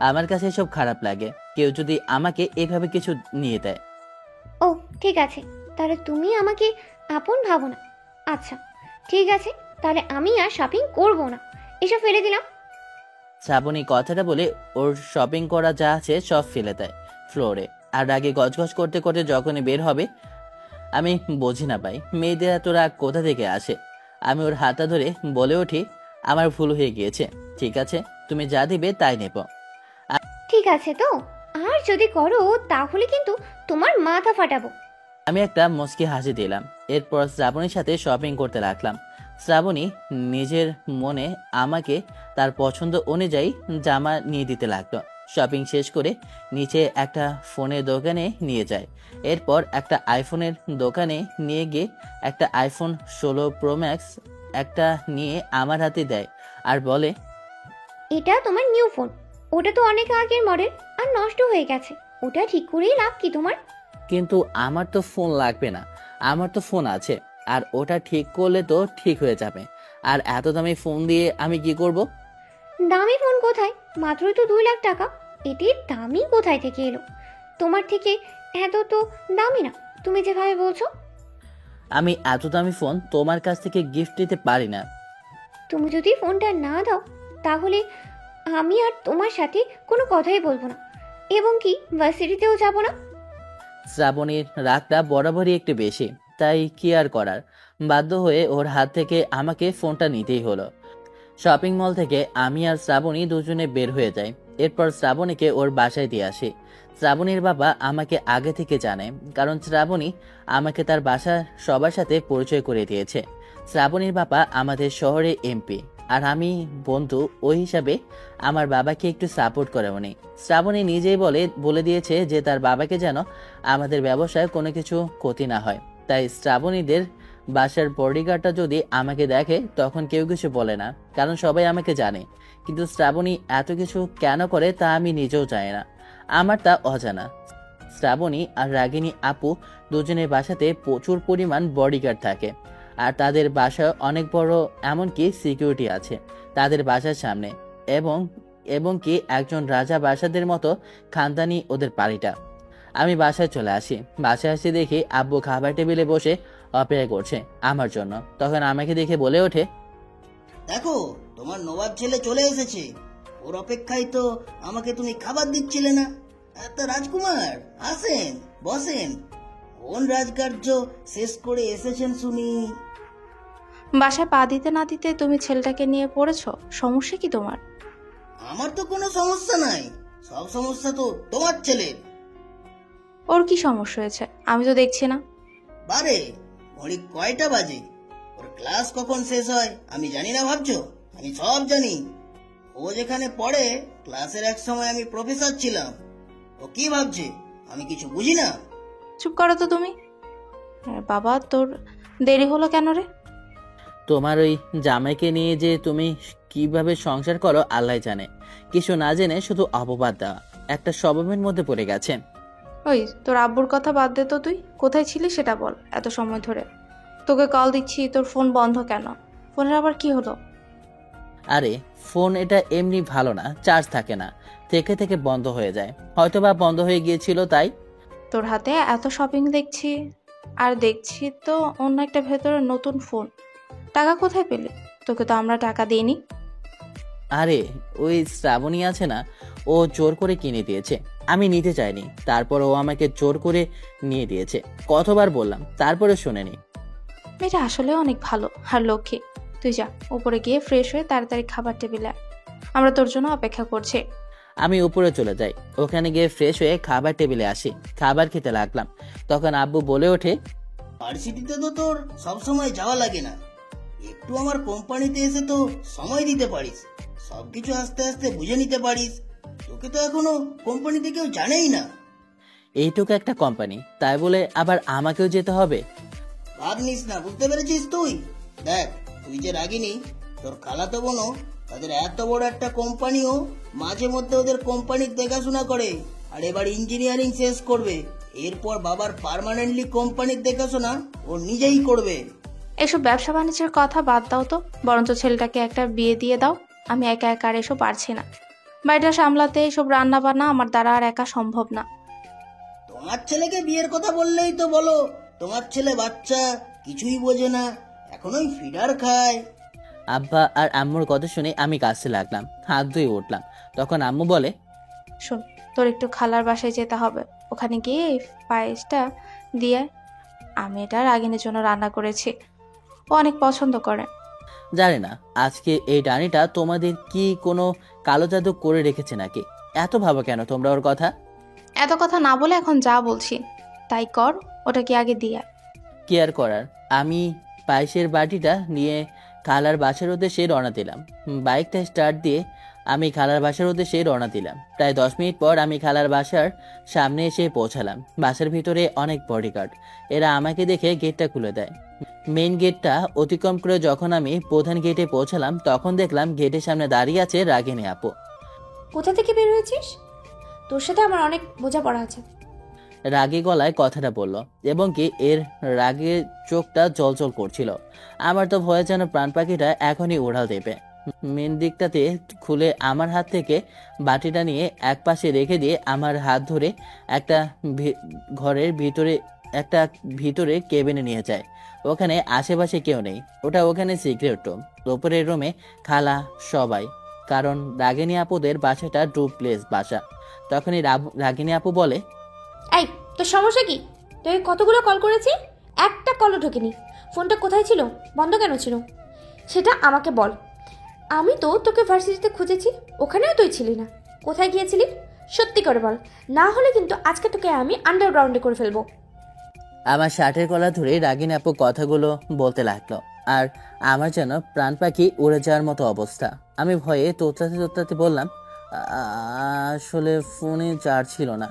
আমার কাছে এসব খারাপ লাগে, কেউ যদি আমাকে এভাবে কিছু নিয়ে দেয়। ও ঠিক আছে, তাহলে তুমি আমাকে আপন ভাবো না। আচ্ছা ঠিক আছে, তাহলে আমি আর শপিং করব না, এসব ফেলে দিলাম। শ্রাবণী কথাটা বলে ওর শপিং করা যা আছে সব ফেলে দেয় ফ্লোরে। আর আগে গজগজ করতে করতে যখনই বের হবে, আমি বুঝি না পাই মেয়েদের এত রাগ কোথা থেকে আসে। আমি ওর হাতটা ধরে বলে উঠি, আমার ভুল হয়ে গিয়েছে, ঠিক আছে, তুমি যা দিবে তাই নেব। ঠিক আছে তো, আর যদি করো তাহলে কিন্তু তোমার মাথা ফাটাবো। আমি একটা মুচকি হাসি দিলাম। এরপর শ্রাবণীর সাথে শপিং করতে লাগলাম। শ্রাবণী নিজের মনে আমাকে তার পছন্দ অনুযায়ী জামা নিয়ে দিতে লাগলো। শপিং শেষ করে নিচে একটা ফোনের দোকানে নিয়ে যায়। এরপর একটা আইফোনের দোকানে নিয়ে গিয়ে একটা আইফোন 16 প্রো ম্যাক্স একটা নিয়ে আমার হাতে দেয় আর বলে, এটা তোমার নিউ ফোন, ওটা তো অনেক আগের মডেল আর নষ্ট হয়ে গেছে, ওটা ঠিক করেই লাভ কি তোমার? কিন্তু আমার তো ফোন লাগবে না, আমার তো ফোন আছে, আর ওটা ঠিক করলে তো ঠিক হয়ে যাবে। আর এত দামি ফোন দিয়ে আমি কি করব? দামি ফোন কোথায়, মাত্রই তো 2 লাখ টাকা, এটির দামি কোথায় থেকে এলো? তোমার থেকে এত তো দামি না, তুমি যেভাবে বলছো। আমি এত দামি ফোন তোমার কাছ থেকে গিফট দিতে পারি না। তুমি যদি ফোনটা না দাও তাহলে আমি আর তোমার সাথে কোনো কথাই বলবো না, এবং কি ভার্সিটিতেও যাব না। শ্রাবণীর রাগটা বরাবরই একটু বেশি, তাই কি আর করার, বাধ্য হয়ে ওর হাত থেকে আমাকে ফোনটা নিতেই হলো। শপিং মল থেকে আমি আর শ্রাবণী দুজনে বের হয়ে যাই। এরপর শ্রাবণীকে ওর বাসায় দিয়ে আসি। শ্রাবণীর বাবা আমাকে আগে থেকে জানে, কারণ শ্রাবণী আমাকে তার বাসার সবার সাথে পরিচয় করে দিয়েছে। শ্রাবণীর বাবা আমাদের শহরে এমপি, আর আমি বন্ধু, ওই হিসাবে আমার বাবাকে একটু সাপোর্ট করে উনি। শ্রাবণী নিজেই বলে দিয়েছে যে তার বাবাকে যেন আমাদের ব্যবসায় কোনো কিছু ক্ষতি না হয়। তাই শ্রাবণীদের বাসার বডিগার্ডটা যদি আমাকে দেখে তখন কেউ কিছু বলে না, কারণ সবাই আমাকে জানে। কিন্তু শ্রাবণী এত কিছু কেন করে তা আমি নিজেও জানি না, আমার তা অজানা। শ্রাবণী আর রাগিনী আপু দুজনের বাসাতে প্রচুর পরিমাণ বডিগার্ড থাকে, আর তাদের বাসায় অনেক বড়, এমনকি সিকিউরিটি আছে তাদের বাসার সামনে, এবং কি একজন রাজা বাসাদের মতো খানদানি ওদের বাড়িটা। আমি বাসায় চলে আসি। বাসায় আসি দেখি আব্বু খাবার টেবিলে বসে অপেক্ষা করছে আমার জন্য। তখন আমাকে দেখে বলে ওঠে, দেখো তোমার নবাব ছেলে চলে এসেছে, ওর অপেক্ষায় তো আমাকে তুমি খাবার দিচ্ছিলে না। এত রাজকুমার আসেন, বসেন, কোন রাজকার্য শেষ করে এসেছেন শুনি। বাসায় পা দিতে না দিতে তুমি ছেলেটাকে নিয়ে পড়েছো, সমস্যা কি তোমার? আমার তো কোনো সমস্যা নাই, সব সমস্যা তো তোমার ছেলের। ওর কি সমস্যা হয়েছে আমি তো দেখছি না। বারে ঘড়ি কয়টা বাজে, ওর ক্লাস কখন শেষ হয় আমি জানি না ভাবছো? আমি সব জানি। ও যেখানে পড়ে ক্লাসের এক সময় আমি প্রফেসর ছিলাম। ও কি ভাবছে আমি কিছু বুঝি না? চুপ করো তো তুমি। বাবা তোর দেরি হলো কেন রে? তোমার ওই জামাইকে নিয়ে যে তুমি কিভাবে সংসার করো আল্লাহ জানে, কিছু না জেনে শুধু অপবাদ দেওয়া একটা স্বভাবের মধ্যে পড়ে গেছে। ওই তোর আব্বুর কথা বাদ দে তো, তুই কোথায় ছিলি সেটা বল। এত সময় ধরে তোকে কল দিচ্ছি, তোর ফোন বন্ধ কেন? ফোনের আবার কি হলো? আরে ফোন এটা এমনি ভালো না, চার্জ থাকে না, থেকে থেকে বন্ধ হয়ে যায়, হয়তো বা বন্ধ হয়ে গিয়েছিল তাই। তোর হাতে এত শপিং দেখছি, আর দেখছি তো অন্য একটা ভেতরে নতুন ফোন। টাকা কোথায় পেলি? তোকে তো আমরা টাকা দিইনি। আরে ওই শ্রাবণী আছে না, ও জোর করে কিনে দিয়েছে, আমি নিতে চাইনি, তারপর ও আমাকে জোর করে নিয়ে দিয়েছে। কতবার বললাম তারপরে শোনেনি। মেয়েটা আসলে অনেক ভালো আর লক্ষ্মী। তুই যা উপরে গিয়ে ফ্রেশ হয়ে তাড়াতাড়ি খাবার টেবিলে আয়, আমরা তোর জন্য অপেক্ষা করছি। আমি উপরে চলে যাই, ওখানে গিয়ে ফ্রেশ হয়ে খাবার টেবিলে আসি, খাবার খেতে লাগলাম। তখন আব্বু বলে ওঠে, ভার্সিটিতে তো তোর সবসময় যাওয়া লাগে না, একটু আমার কোম্পানিতে এসে তো সময় দিতে পারিস, সবকিছু আস্তে আস্তে বুঝে নিতে পারিস। তোকে তো এখনো কোম্পানিতে কেউ জানেই না। এইটুকু একটা কোম্পানি, তাই বলে আবার আমাকেও যেতে হবে? ভাব নিস না, বুঝতে পেরেছিস তুই? দেখ তুই যে রাগিনী, তোর খালাতো বোনও, তাদের এত বড় একটা কোম্পানিও মাঝে মধ্যে ওদের কোম্পানির দেখাশোনা করে, আর এবার ইঞ্জিনিয়ারিং শেষ করবে। এরপর বাবার পার্মানেন্টলি কোম্পানির দেখাশোনা ও নিজেই করবে। এসব ব্যবসা বাণিজ্যের কথা বাদ দাও তো, বরঞ্চ ছেলেটাকে একটা বিয়ে দিয়ে দাও। আমি একা একা আর এসব পারছি না। বাড়িটা সামলাতে এসব রান্না বান্না আমার দ্বারা আর একা সম্ভব না। তোমার ছেলেকে বিয়ের কথা বললেই তো বলো, তোমার ছেলে বাচ্চা, কিছুই বোঝে না, এখনোই ফিডার খায়। আব্বা আর আম্মুর কথা শুনে আমি কাছে লাগলাম, হাত ধুয়ে উঠলাম। তখন আম্মু বলে, শোন, তোর একটু খালার বাসায় যেতে হবে। ওখানে গিয়ে পায়েসটা দিয়ে, আমি এটা রাগিনীর জন্য রান্না করেছি, ও অনেক পছন্দ করে। জানি না আজকে এই ডানিটা তোমাদের কি কোনো কালো জাদু করে রেখেছে নাকি? এত ভাবো কেন তোমরা ওর কথা? এত কথা না বলে এখন যা বলছি তাই কর। ওটা কি আগে দিয়ে আয়। কেয়ার করার। আমি পায়েসের বাটিটা নিয়ে খালার বাসার উদ্দেশ্যে রওনা দিলাম। বাইকটা স্টার্ট দিয়ে আমি খালার বাসার উদ্দেশ্যে রওনা দিলাম। প্রায় 10 মিনিট পর আমি খালার বাসার সামনে এসে পৌঁছালাম। বাসার ভিতরে অনেক বডিগার্ড। এরা আমাকে দেখে গেটটা খুলে দেয়। মেইন গেটটা অতিক্রম করে যখন আমি প্রধান গেটে পৌঁছালাম তখন দেখলাম গেটের সামনে দাঁড়িয়ে আছে রাগিনী আপু। কোথা থেকে বের হয়েছিস? তোর সাথে আমার অনেক বোঝাপড়া আছে। রাগী গলায় কথাটা বলল এবং কি এর রাগের চোখটা জলজল করছিল। আমার তো ভয়ে যেন প্রাণ পাখিটা এখনই উড়াল দেবে। মেন দিকটাতে খুলে আমার হাত থেকে বাটিটা নিয়ে এক পাশে রেখে দিয়ে আমার হাত ধরে একটা ঘরের ভিতরে কেবিনে নিয়ে যায়। ওখানে আশেপাশে কেউ নেই, ওখানে সিক্রেট রুম। উপরের রুমে খালা সবাই, কারণ রাগিনী আপুদের বাসাটা ডুপ্লেস বাসা। তখনই রাগিনী আপু বলে, এই, তোর সমস্যা কি? তোকে কতগুলো কল করেছি, একটা কলও ঢোকেনি। ফোনটা কোথায় ছিল, বন্ধ কেন ছিল সেটা আমাকে বল। আমি তো তোকে ভার্সিটিতে খুঁজেছি, ওখানেও তুই ছিলি না। কোথায় গিয়েছিলি সত্যি করে বল, না হলে কিন্তু আজকে তোকে আমি আন্ডারগ্রাউন্ডে করে ফেলবো। আমার শার্টের কলা ধরে রাগিনী আপু কথাগুলো বলতে লাগলো, আর আমার যেন প্রাণ পাখি উড়ে যাওয়ার মতো অবস্থা। আমি ভয়ে তোতলাতে বললাম, আসলে ফোনে চার্জ ছিল না।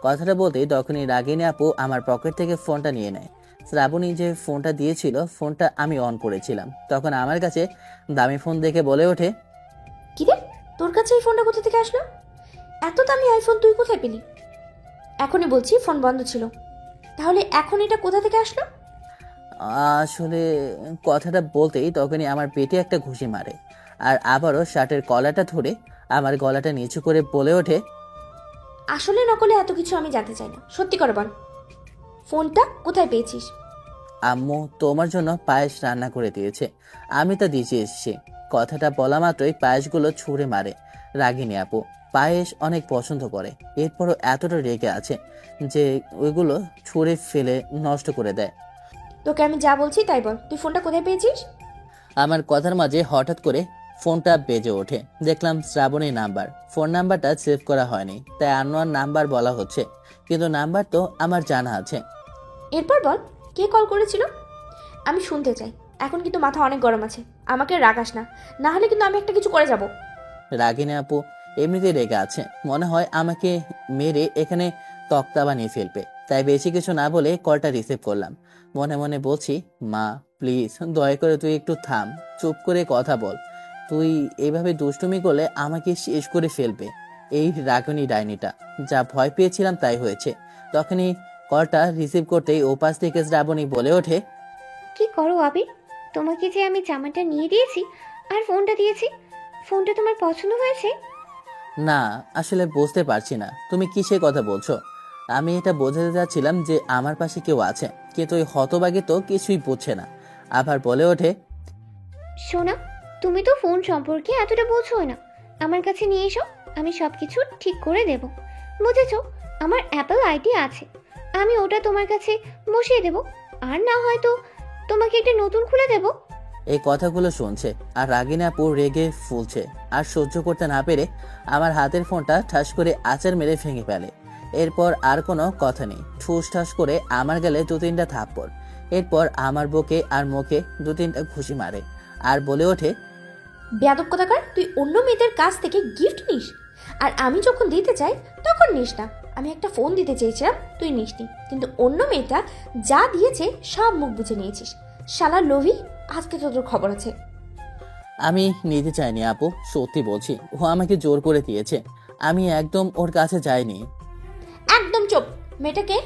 কথাটা বলতেই তখনই রাগিনী আপু আমার পকেট থেকে ফোনটা নিয়ে নেয়। শ্রাবণী যে ফোনটা দিয়েছিল ফোনটা আমি অন করেছিলাম। তখন আমার কাছে দামি ফোন দেখে বলে ওঠে, কি রে, তোর কাছে এই ফোনটা কোথা থেকে আসলো? এত দামি আইফোন তুই কোথায় পেলি? এখনই বলছি ফোন বন্ধ ছিল, তাহলে এখন এটা কোথা থেকে আসলো? আসলে কথাটা বলতেই তখনই আমার পেটে একটা ঘুষি মারে, আর আবারও শার্টের কলাটা ধরে আমার গলাটা নিচু করে বলে ওঠে, আসলে নকলে এত কিছু আমি জানতে চাই না, সত্যি করে বল, ফোনটা কোথায় পেয়েছিস? আম্মু তোমার জন্য পায়েস রান্না করে দিয়েছে, আমি তা দিতে এসেছি। কথাটা বলা মাত্রই পায়েসগুলো ছুঁড়ে মারে রাগিনী আপু। পায়েস অনেক পছন্দ করে, এরপরও এতটা রেগে আছে যে ওইগুলো ছুঁড়ে ফেলে নষ্ট করে দেয়। তোকে আমি যা বলছি তাই বল, তুই ফোনটা কোথায় পেয়েছিস? আমার কথার মাঝে হঠাৎ করে ফোনটা বেজে ওঠে। দেখলাম শ্রাবণীর নাম্বার। ফোন নাম্বারটা সেভ করা হয়নি, তাই আনোয়ার নাম্বার বলা হচ্ছে, কিন্তু নাম্বার তো আমার জানা আছে। এরপর বল, কে কল করেছিল? আমি শুনতে চাই। এখন কিন্তু মাথা অনেক গরম আছে, আমাকে রাগাস না, না হলে কিন্তু আমি একটা কিছু করে যাব। রাগিনী আপু এমনিতেই রেগে আছে, মনে হয় আমাকে মেরে এখানে তক্তা বানিয়ে ফেলবে। তাই বেশি কিছু না বলে কলটা রিসিভ করলাম। মনে মনে বলছি, মা প্লিজ দয়া করে তুই একটু থাম, চুপ করে কথা বল। তুই এইভাবে দুষ্টুমি করলে আমাকে শেষ করে ফেলবে এই রাগিনী ডাইনিটা। যা ভয় পেয়েছিলাম তাই হয়েছে। তখনই কলটা রিসিভ করতেই ওপাশ থেকে শ্রাবণী বলে ওঠে, কি করো আবির? তোমাকে যে আমি জামাটা নিয়ে দিয়েছি আর ফোনটা দিয়েছি, ফোনটা তোমার পছন্দ হয়েছে? না আসলে বুঝতে পারছি না তুমি কিসের কথা বলছো। আমি এটা বোঝাতে চাচ্ছিলাম যে আমার পাশে কেউ আছে, কিন্তু ওই হতবাগী তো কিছুই বুঝছে না। আবার বলে ওঠে, শোনা, তুমি তো ফোন সম্পর্কে এতটা বোঝোই না। আমার কাছে নিয়ে এসো, আমি সব কিছু ঠিক করে দেব। বুঝেছো? আমার অ্যাপল আইডি আছে, আমি ওটা তোমার কাছে বসিয়ে দেব, আর না হয়তো তোমাকে একটা নতুন খুলে দেব। এই কথাগুলো শুনছে আর রাগিনী আপু রেগে ফুলছে, আর সহ্য করতে না পেরে আমার হাতের ফোনটা ঠাস করে আচার মেরে ভেঙে ফেলে। এরপর আর কোনো কথা নেই, ঠুস ঠাস করে আমার গালে 2-3টা থাপ্পড়, এরপর আমার বুকে আর মুখে 2-3টা ঘুষি মারে, আর বলে ওঠে, বেয়াদব কোথাকার, তুই অন্য মেয়েদের কাছ থেকে গিফট নিস, আর আমি যখন দিতে চাই তখন নিস না। আমি একটা ফোন দিতে চেয়েছিলাম, তুই নিসনি, কিন্তু অন্য মেয়েটা যা দিয়েছে সব মুখ বুঝে নিয়েছিস। শালা লোভী, আজকে তোর খবর আছে। আমি নিতে চাইনি আপু, সত্যি বলছি, ও আমাকে জোর করে দিয়েছে, আমি একদম ওর কাছে যাইনি। মেয়েটাকে?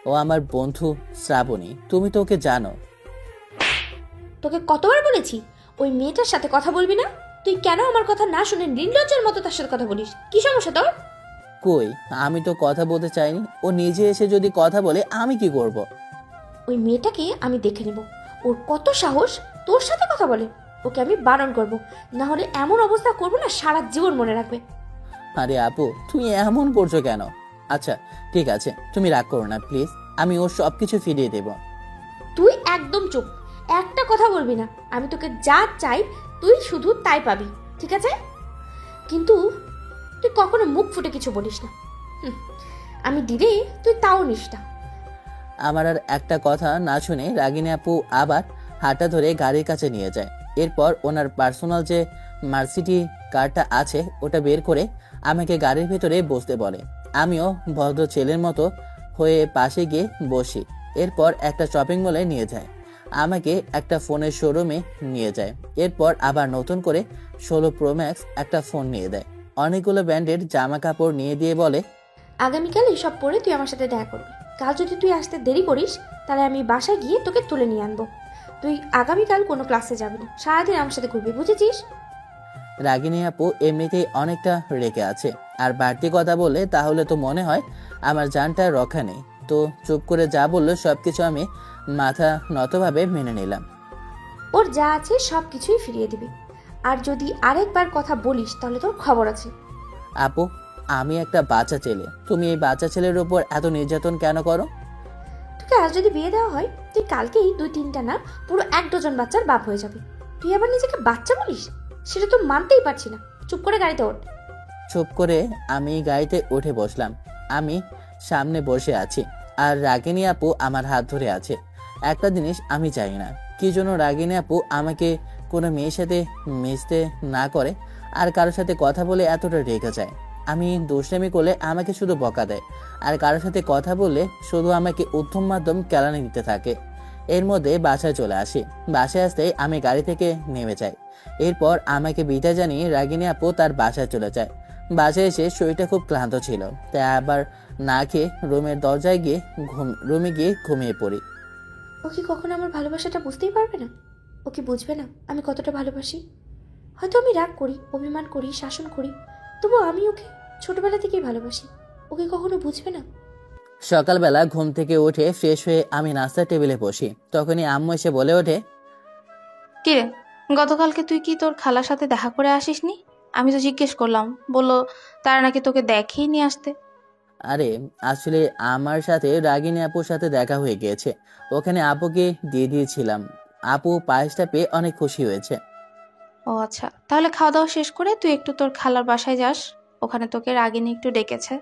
ও আমার বন্ধু শ্রাবণী, তুমি তো ওকে জানো। তোকে কতবার বলেছি ওই মেয়েটার সাথে কথা বলবি না? তুই কেন আমার কথা না শুনে নির্লজ্জের মতো তার সাথে কথা বলিস? কি সমস্যা তোর? কই, আমি তো কথা বলতে চাইনি। ও নিজে এসে যদি কথা বলে আমি কি করব? ওই মেয়েটাকে আমি দেখে নেব, ওর কত সাহস তোর সাথে কথা বলে। ওকে আমি বারণ করব, না হলে এমন অবস্থা করবো না সারা জীবন মনে রাখবে। আরে আপু, তুমি এমন করছো কেন? আচ্ছা ঠিক আছে, তুমি রাগ করো না প্লিজ, আমি ওর সবকিছু ফিরিয়ে দেব। তুই একদম চুপ, একটা কথা বলবি না। আমি তোকে যা চাই তুই শুধু তাই পাবি, ঠিক আছে? কিন্তু তুই কখনো মুখ ফুটে কিছু বলিস না। আমি দিলে তুই তাও নিস না। আমার আর একটা কথা না শুনে রাগিনী আপু আবার হাঁটা ধরে গাড়ির কাছে নিয়ে যায়। এরপর ওনার পার্সোনাল যে মার্সিডি কারটা আছে ওটা বের করে আমাকে গাড়ির ভেতরে বসতে বলে। আমিও ভদ্র ছেলের মতো হয়ে পাশে গিয়ে বসি। এরপর একটা শপিং মলে নিয়ে যায়, আমাকে একটা ফোনের শোরুমে নিয়ে যায়। এরপর আবার নতুন করে 16 প্রো ম্যাক্স একটা ফোন নিয়ে দেয়। অনেকগুলো ব্র্যান্ডের জামা কাপড় নিয়ে দিয়ে বলে, আগামীকাল এসব পরে তুই আমার সাথে দেখা করবি। কাল যদি তুই আসতে দেরি করিস তাহলে আমি বাসায় গিয়ে তোকে তুলে নিয়ে আনবো। তুই আগামীকাল কোনো ক্লাসে যাবি না, সারাদিন আমার সাথে ঘুরবি, বুঝেছিস? রাগিনী আপু এমনিতেই অনেকটা রেগে আছে, আর বাড়তি কথা বললে তাহলে তো মনে হয় আমার জানটা রক্ষা নেই। তো চুপ করে যা বললো সবকিছু আমি মাথা নতভাবে মেনে নিলাম। ওর যা আছে সব কিছুই ফিরিয়ে দিবি, আর যদি আরেকবার কথা বলিস তাহলে তোর খবর আছে। আপু, আমি একটা বাচ্চা ছেলে, তুমি এই বাচ্চা ছেলের উপর এত নির্যাতন কেন করো? তোকে আজ যদি বিয়ে দেওয়া হয় তুই কালকেই 2-3টা না পুরো 1 ডজন বাচ্চার বাপ হয়ে যাবে। তুই আবার নিজেকে বাচ্চা বলিস? সেটা তো মানতেই পারছি না। চুপ করে গাড়িতে ওঠ। চুপ করে আমি গাড়িতে উঠে বসলাম। আমি সামনে বসে আছি আর রাগিনী আপু আমার হাত ধরে আছে। একটা জিনিস আমি চাই না, কি জন্য রাগিনী আপু আমাকে কোনো মেয়ের সাথে মিশতে না করে আর কারোর সাথে কথা বলে এতটা রেগে যায়। আমি দুষ্টামি করলে আমাকে শুধু বকা দেয়, আর কারোর সাথে কথা বললে শুধু আমাকে উত্তম মাধ্যম কেলানি দিতে থাকে। এর মধ্যে বাসায় চলে আসি। বাসায় আসতেই আমি গাড়ি থেকে নেমে যাই। এরপর আমাকে বিদায় জানিয়ে রাগিনী আপু তার বাসায় চলে যায়। বাসায় এসে শরীরটা খুব ক্লান্ত ছিল, তাই আবার না খেয়ে রুমের দরজায় গিয়ে রুমে গিয়ে ঘুমিয়ে পড়ি। ও কি কখনো আমার ভালোবাসাটা বুঝতেই পারবে না? ও কি বুঝবে না আমি কতটা ভালোবাসি? হয়তো আমি রাগ করি, অভিমান করি, শাসন করি, তবু আমি ওকে ছোটবেলা থেকেই ভালোবাসি। ওকে কখনো বুঝবে না? সকালবেলা ঘুম থেকে উঠে ফ্রেশ হয়ে আমি নাস্তার টেবিলে বসি। তখনই আম্মু এসে বলে ওঠে, কিরে, গতকালকে তুই কি তোর খালার সাথে দেখা করে আসিসনি? আমি তো জিজ্ঞেস করলাম, বললো তারা নাকি তোকে দেখেই নিয়ে আসতে। আরে আসলে আমার সাথে রাগিনী আপুর সাথে দেখা হয়ে গিয়েছে, ওখানে আপুকে দিয়ে দিয়েছিলাম। আপু পায়েসটা পেয়ে অনেক খুশি হয়েছে। ও আচ্ছা, তাহলে খাওয়া দাওয়া শেষ করে তুই একটু তোর খালার বাসায় যাস, ওখানে তোকে রাগিনী একটু ডেকেছে।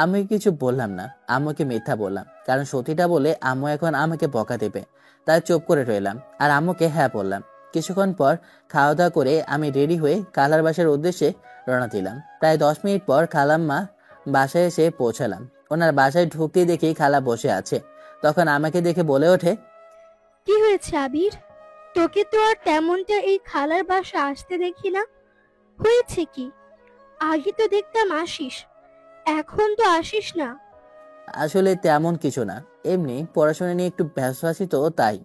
আমি কিছু বললাম না, আম্মুকে মিথ্যা বললাম, কারণ সত্যিটা বলে আম্মু এখন আমাকে বকা দেবে। তাই চুপ করে রইলাম আর আম্মুকে হ্যাঁ বললাম। কিছুক্ষণ পর খাওয়া দাওয়া করে আমি রেডি হয়ে খালার বাসার উদ্দেশ্যে রওনা দিলাম। প্রায় 10 মিনিট পর খালাম্মা বাসায় এসে পৌঁছালাম। ওনার বাসায় ঢুকতেই দেখি খালা বসে আছে। তখন আমাকে দেখে বলে ওঠে, কি হয়েছে আবির? তোকে তো আর তেমনটা এই খালার বাসা আসতে দেখি না। হয়েছে কি? আগে তো দেখতাম আসিস, এখন তো আসিস না। আসলে তেমন কিছু না, এমনি পড়াশোনা নিয়ে একটু ব্যস্ত আছি তো তাই।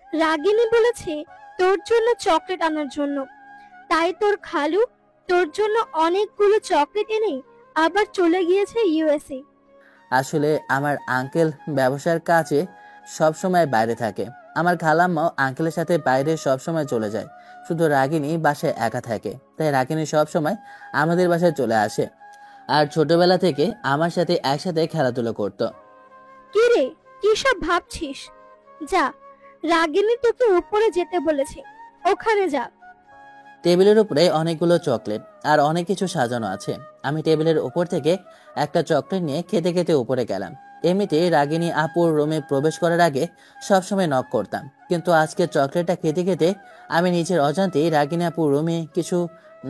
রাগিনী বলেছে তোর জন্য চকলেট আনার জন্য, তাই তোর খালু তোর জন্য অনেকগুলো চকলেট এনে আবার চলে গিয়েছে ইউএসএ। আসলে আমার আঙ্কেল ব্যবসার কাজে সব সময় বাইরে থাকে। আমার খালাম্মাও আঙ্কেলের সাথে বাইরে সব সময় চলে যায়, শুধু রাগিনী বাসায় একা থাকে। তাই রাগিনী সব সময় আমাদের বাসায় চলে আসে আর ছোটবেলা থেকে আমার সাথে একসাথে খেলাধুলো করতো। কি রে, কি সব ভাবছিস? যা, রাগিনী তোকে উপরে যেতে বলেছে, ওখানে যা। টেবিলের উপরে অনেকগুলো চকলেট আর অনেক কিছু সাজানো আছে। আমি টেবিলের উপর থেকে একটা চকলেট নিয়ে খেতে খেতে উপরে গেলাম। এমনিতে রাগিনী আপুর রুমে প্রবেশ করার আগে সবসময় নক করতাম, কিন্তু আজকে চকলেটটা খেতে খেতে আমি নিজের অজান্তেই রাগিনী আপুর রুমে কিছু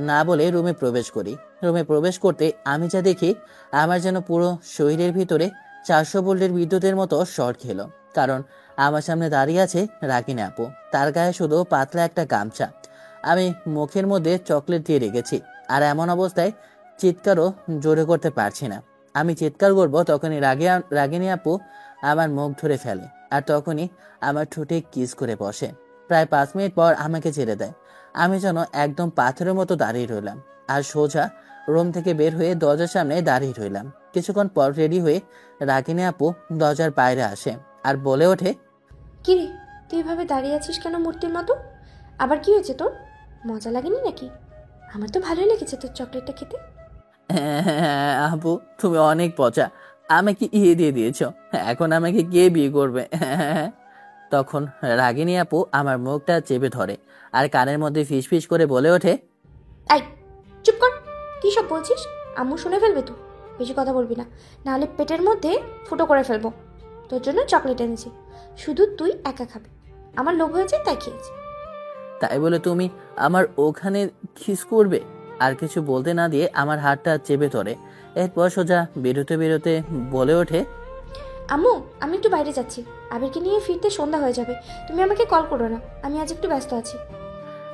না বলে রুমে প্রবেশ করি। রুমে প্রবেশ করতে আমি যা দেখি, আমার যেন পুরো শরীরের ভিতরে 400 ভোল্টের বিদ্যুতের মতো শর্ট খেলো। কারণ আমার সামনে দাঁড়িয়ে আছে রাগিনী আপু, তার গায়ে শুধু পাতলা একটা গামছা। আমি মুখের মধ্যে চকলেট দিয়ে রেখেছি আর এমন অবস্থায় চিৎকারও জোরে করতে পারছি না। আমি চিৎকার করব, তখনই রাগিনী আপু আমার মুখ ধরে ফেলে আর তখনই আমার ঠোঁটে কিস করে বসে। প্রায় 5 মিনিট পর আমাকে ছেড়ে দেয়। আমি যেন একদম পাথরের মতো দাঁড়িয়ে রইলাম আর সোজা রুম থেকে বের হয়ে দরজার সামনে দাঁড়িয়ে রইলাম। কিছুক্ষণ পর রেডি হয়ে রাগিনী আপু দরজার বাইরে আসে আর বলে ওঠে, কি রে, তুই এভাবে দাঁড়িয়ে আছিস কেন মূর্তির মতো? আবার কি হয়েছে তোর? মজা লাগেনি নাকি? আমার তো ভালোই লেগেছে তোর চকলেটটা খেতে। হ্যাঁ আপু, তুমি অনেক পচা, আমাকে দিয়ে দিয়েছো, এখন আমাকে কে বিয়ে করবে? তখন রাগিনী আপু আমার মুখটা চেপে ধরে আর কানের মধ্যে ফিসফিস করে বলে ওঠে, এই চুপ কর, কী সব বলছিস? আম্মু শুনে ফেলবে তো। বেশি কথা বলবি না, নাহলে পেটের মধ্যে ফুটো করে ফেলবো। তোর জন্য চকলেট এনেছি, শুধু তুই একা খাবি। আমার লোভ হয়েছে তাই খেয়েছি। তাই বলে তুমি আমার ওখানে কিস করবে? আর কিছু বলতে না দিয়ে আমার হাতটা চেপে ধরে। এরপর সোজা বেরোতে বেরোতে বলে ওঠে, আম্মু, আমি একটু বাইরে যাচ্ছি, আবিরকে নিয়ে ফিরতে সন্ধ্যা হয়ে যাবে। তুমি আমাকে কল করো না, আমি আজ একটু ব্যস্ত আছি।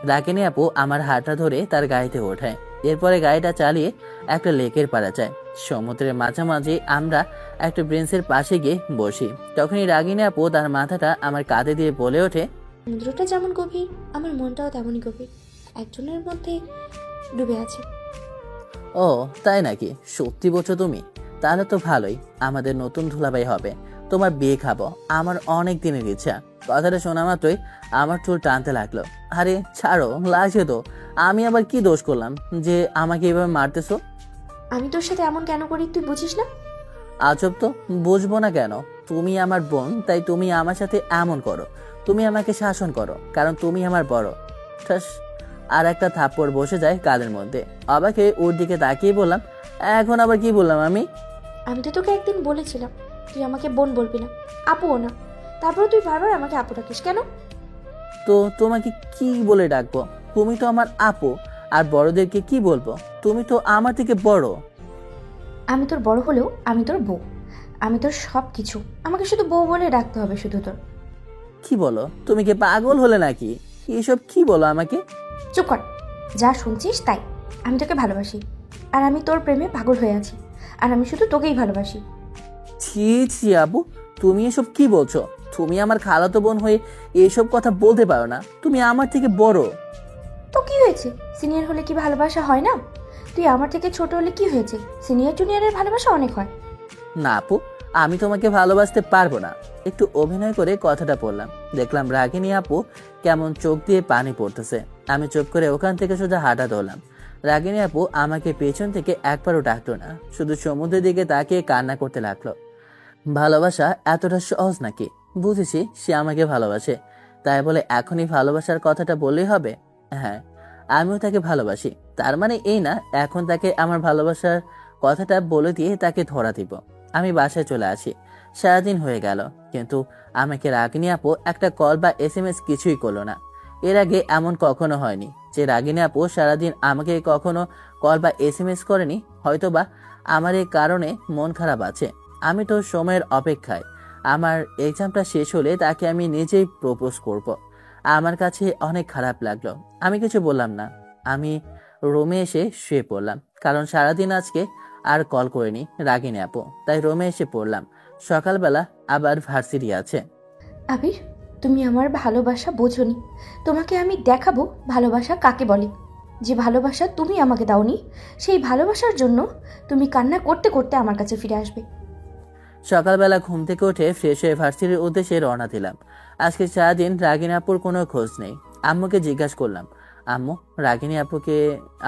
রাগিনী আপু আমার হাতটা ধরে তার গাড়িতে ওঠায়। এরপরে গাড়িটা চালিয়ে একটা লেকের পাড়ে যায়। সমুদ্রের মাঝামাঝি আমরা একটা ব্রেঞ্চের পাশে গিয়ে বসি। তখনই রাগিনী আপু তার মাথাটা আমার কাঁধে দিয়ে বলে ওঠে, সমুদ্রটা যেমন গভীর, আমার মনটাও তেমনই গভীর, একজনের মধ্যে ডুবে আছে। ও তাই নাকি? সত্যি বলছো তুমি? তাহলে তো ভালোই, আমাদের নতুন ধুলাবাই হবে, তোমার বিয়ে খাবো, আমার অনেক দিনের ইচ্ছা। কথাটা শোনা মাত্রই আমার চুল টানতে লাগলো। আরে ছাড়ো, লাগছে তো। আমি আবার কি দোষ করলাম যে আমাকে এভাবে মারতেছো? আমি তোর সাথে এমন কেন করি তুই বুঝিস না? আজব তো, বুঝবো না কেন? তুমি আমার বোন, তাই তুমি আমার সাথে এমন করো। তুমি আমাকে শাসন করো কারণ তুমি আমার বড়। ঠাস, আর একটা থাপ্পড় বসে যায় কাদের মধ্যে। অবাকে ওর দিকে তাকিয়ে বললাম, এখন আবার কি বললাম আমি? আমি তো তোকে একদিন বলেছিলাম তুই আমাকে বোন বলবি না, আপুও না। তারপর তুই বারবার আমাকে আপু ডাকিস কেন? তো তোমাকে কি বলে ডাকবো? তুমি তো আমার আপু, আর বড়দেরকে কি বলবো? তুমি তো আমার থেকে বড়। আমি তোর বড় হলেও আমি তোর বউ, আমি তোর সব কিছু। আমাকে শুধু বউ বলে ডাকতে হবে শুধু তোর। কি বলো? তুমি কি পাগল হলে নাকি? এসব কি বলো আমাকে? চুপ কর, যা শুনছিস তাই। আমি তোকে ভালোবাসি, আর আমি তোর প্রেমে পাগল হয়ে আছি, আর আমি শুধু তোকেই ভালোবাসি। ছি ছি আপু, তুমি এসব কি বলছো? তুমি আমার খালাতো বোন হয়ে এসব কথা বলতে পারো না। তুমি আমার থেকে বড়। তো কি হয়েছে? সিনিয়র হলে কি ভালোবাসা হয় না? তুই আমার থেকে ছোট হলে কি হয়েছে? সিনিয়র জুনিয়রের ভালোবাসা অনেক হয়। না আপু, আমি তোমাকে ভালোবাসতে পারবো না। একটু অভিনয় করে কথাটা বললাম। দেখলাম রাগিনী আপু কেমন চোখ দিয়ে পানি পড়তেছে। আমি চুপ করে ওখান থেকে সোজা হাঁটা ধরলাম। রাগিনী আপু আমাকে পেছন থেকে একবারও ডাকলো না, শুধু সমুদ্রের দিকে তাকিয়ে কান্না করতে লাগলো। ভালোবাসা এতটা সহজ নাকি? বুঝেছি সে আমাকে ভালোবাসে, তাই বলে এখনই ভালোবাসার কথাটা বললেই হবে? হ্যাঁ, আমিও তাকে ভালোবাসি। তার মানে এই না এখন তাকে আমার ভালোবাসার কথাটা বলে দিয়ে তাকে ধরা দিব। আমি বাসায় চলে আসি। সারাদিন হয়ে গেল, কিন্তু আমাকে রাগিনী আপু একটা কল বা SMS কিছুই করলো না। এর আগে এমন কখনো হয়নি যে রাগিনী আপু সারাদিন আমাকে কখনো কল বা SMS করেনি। হয়তোবা আমার এই কারণে মন খারাপ আছে। আমি তো সময়ের অপেক্ষায়। আমার এক্সামটা শেষ হলে তাকে আমি নিজেই প্রপোজ করব। আমার কাছে অনেক খারাপ লাগলো। আমি কিছু বললাম না। আমি রুমে এসে শুয়ে পড়লাম, কারণ সারাদিন আজকে আর কল করিনি রাগিনী আপু, তাই রুমে এসে পড়লাম। সকালবেলা আবার ভার্সিটি আছে। আবির, তুমি আমার ভালোবাসা বোঝোনি। তোমাকে আমি দেখাবো ভালোবাসা কাকে বলে। যে ভালোবাসা তুমি আমাকে দাওনি, সেই ভালোবাসার জন্য তুমি কান্না করতে করতে আমার কাছে ফিরে আসবে। সকালবেলা ঘুম থেকে উঠে ফ্রেশ হয়ে ভার্সিটির উদ্দেশ্যে রওনা দিলাম। আজকে সারাদিন রাগিনী আপুর কোনো খোঁজ নেই। আম্মুকে জিজ্ঞাসা করলাম, আম্মু, রাগিনী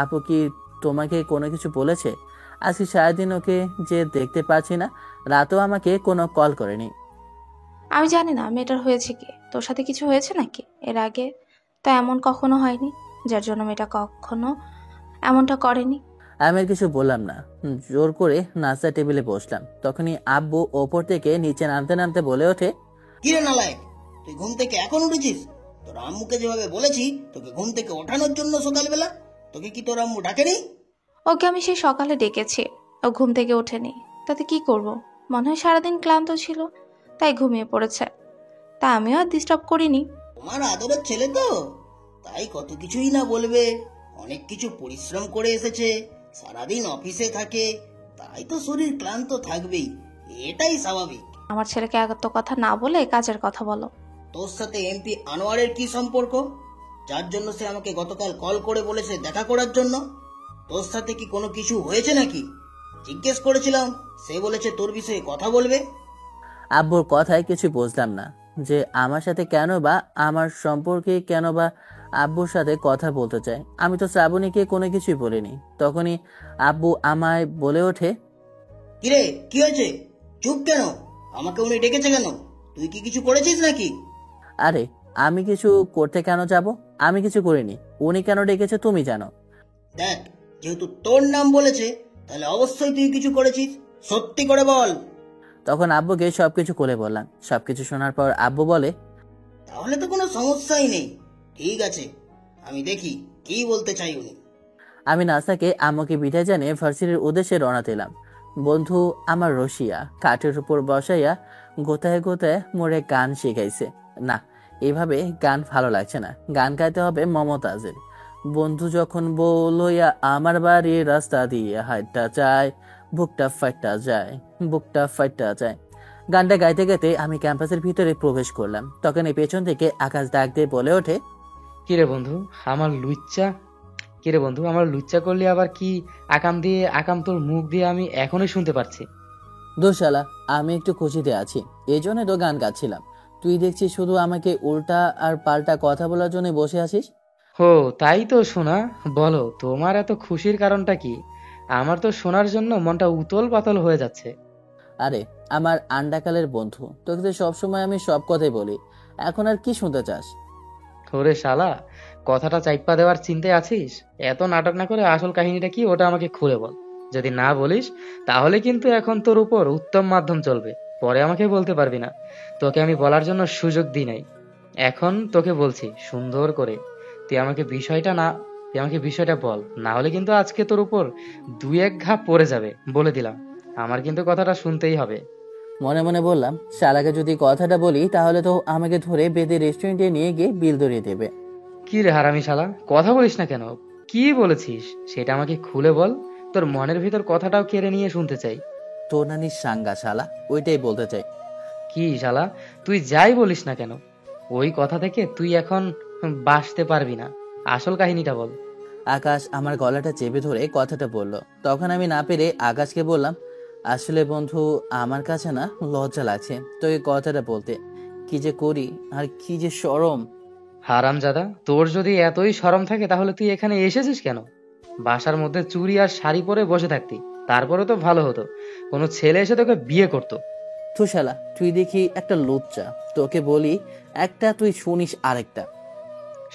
আপু কি তোমাকে কোনো কিছু বলেছে? আজকে সারাদিন ওকে যে দেখতে পাচ্ছি না, রাতেও আমাকে কোনো কল করেনি। আমি জানি না মেয়েটার হয়েছে কি, তোর সাথে কিছু হয়েছে নাকি এর আগে? তো এমন কখনো হয়নি, যার জন্য মেয়েটা কখনো এমনটা করেনি। আমি আর কিছু বললাম না, জোর করে নাস্তা টেবিলে বসলাম। তখনই আব্বু ওপর থেকে নিচে নামতে নামতে বলে ওঠে, কিরে নালায়ক, তুই ঘুম থেকে এখন উঠেছিস? তোর আম্মুকে যেভাবে বলেছি তোকে ঘুম থেকে ওঠানোর জন্য সকালবেলা, তোকে কি তোর আম্মু ডাকেনি? ওকে আমি সেই সকালে ডেকেছি, ও ঘুম থেকে ওঠেনি। তাতে কি করব? মনে হয় সারাদিন ক্লান্ত ছিল তাই ঘুমিয়ে পড়েছে। তা আমিও আর ডিস্টার্ব করিনি। তোমার আদরের ছেলে তো, তাই কত কিছুই না বলবে। অনেক কিছু পরিশ্রম করে এসেছে, সারাদিন অফিসে থাকে, তাই তো শরীর ক্লান্ত থাকবেই, এটাই স্বাভাবিক। আমার ছেলেকে এত কথা না বলে কাজের কথা বলো। তোর সাথে এমপি আনোয়ারের কি সম্পর্ক, যার জন্য সে আমাকে গতকাল কল করে বলেছে দেখা করার জন্য? তোর সাথে কি কোনো কিছু হয়েছে নাকি? জিজ্ঞেস করেছিলাম, সে বলেছে তোর বিষয়ে কথা বলবে। আব্বুর কথায় কিছু বুঝলাম না, যে আমার সাথে কেন বা আমার সম্পর্কে কেন বা আব্বুর সাথে কথা বলতে চায়। আমি তো শ্রাবণীকে কোনো কিছুই বলিনি। তখনই আব্বু আমায় বলে ওঠে, কিরে, কি হয়েছে? চুপ কেন? আমাকে উনি ডেকেছে কেন? তুই কি কিছু করেছিস নাকি? আরে আমি কিছু করতে কেন যাব? আমি কিছু করিনি। উনি কেন ডেকেছে তুমি জানো। দেখ, যেহেতু তোর নাম বলেছে, তাহলে অবশ্যই তুই কিছু করেছিস। সত্যি করে বল। তখন আব্বুকে সবকিছু খুলে বললাম। সবকিছু শোনার পর আব্বু বলে, তাহলে তো কোনো সমস্যাই নেই। ঠিক আছে, আমি দেখি কি বলতে চাই উনি। আমি নাস্তাকে আম্মুকে বিদায় জানিয়ে ভার্সিটির উদ্দেশ্যে রওনা দিলাম। বন্ধু আমার রসিয়া কাঠের উপর বসাইয়া গোতায় গোতায় মোরে গান শিখাইছে। না, এভাবে গান ভালো লাগছে না। গান গাইতে হবে মমতাজের। বন্ধু যখন বলইয়া আমার বাড়ির রাস্তা দিয়ে হাইটটা যায়, বুকটা ফাইটটা যায়, বুকটা ফাইটটা যায়। গানটা গাইতে গাইতে আমি ক্যাম্পাসের ভিতরে প্রবেশ করলাম। তখন এই পেছন থেকে আকাশ ডাক দিয়ে বলে ওঠে, কিরে বন্ধু আমার লুচ্চা করলি আবার কি আকাম তোর মুখ দিয়ে আমি এখনই শুনতে পারছি। দোশালা, আমি একটু খুশিতে আছি, এই জন্য তো গান গাচ্ছিলাম। তুই দেখছি শুধু আমাকে উল্টা আর পাল্টা কথা বলার জন্য বসে আছিস। হো, তাই তো শোনা। বলো, তোমার এত খুশির কারণটা কি? আমার তো শোনার জন্য মনটা উতল পাতল হয়ে যাচ্ছে। আরে আমার আন্ডাকালের বন্ধু, তোকে তো সবসময় আমি সব কথাই বলি, এখন আর কি শুনতে চাস? ওরে শালা, কথাটা চাইপা দেওয়ার চিন্তায় আছিস? এত নাটক না করে আসল কাহিনীটা কি ওটা আমাকে খুলে বল। যদি না বলিস তাহলে কিন্তু এখন তোর উপর উত্তম মাধ্যম চলবে, পরে আমাকে বলতে পারবি না তোকে আমি বলার জন্য সুযোগ দিই নাই। এখন তোকে বলছি সুন্দর করে, তুই আমাকে বিষয়টা বল, না হলে কিন্তু আজকে তোর উপর 2-1 ঘা পড়ে যাবে বলে দিলাম। আমার কিন্তু কথাটা শুনতেই হবে। মনে মনে বললাম, শালাকে যদি কথাটা বলি তাহলে তো আমাকে ধরে বেঁধে রেস্টুরেন্টে নিয়ে গিয়ে বিল ধরিয়ে দেবে। কি রে হারামি শালা, কথা বলিস না কেন? কি বলেছিস সেটা আমাকে খুলে বল। তোর মনের ভিতর কথাটাও কেড়ে নিয়ে শুনতে চাই। তোর নানির সাঙ্গা শালা, ওইটাই বলতে চাই। কি শালা, তুই যাই বলিস না কেন, ওই কথা থেকে তুই এখন বাঁচতে পারবি না। আসল কাহিনীটা বল। আকাশ আমার গলাটা চেপে ধরে কথাটা বলল। তখন আমি না পেরে আকাশকে বললাম, আসলে বন্ধু, আমার কাছে না লজ্জা লাগছে তোকে কথাটা বলতে। কি যে করি আর কি যে শরম। হারামজাদা, তোর যদি এতই শরম থাকে তাহলে তুই এখানে এসেছিস কেন? বাসার মধ্যে চুড়ি আর শাড়ি পরে বসে থাকতি, তারপরে তো ভালো হতো, কোনো ছেলে এসে তোকে বিয়ে করতো। তু শালা, তুই দেখি একটা লুচ্চা, তোকে বলি একটা, তুই শুনিস আরেকটা।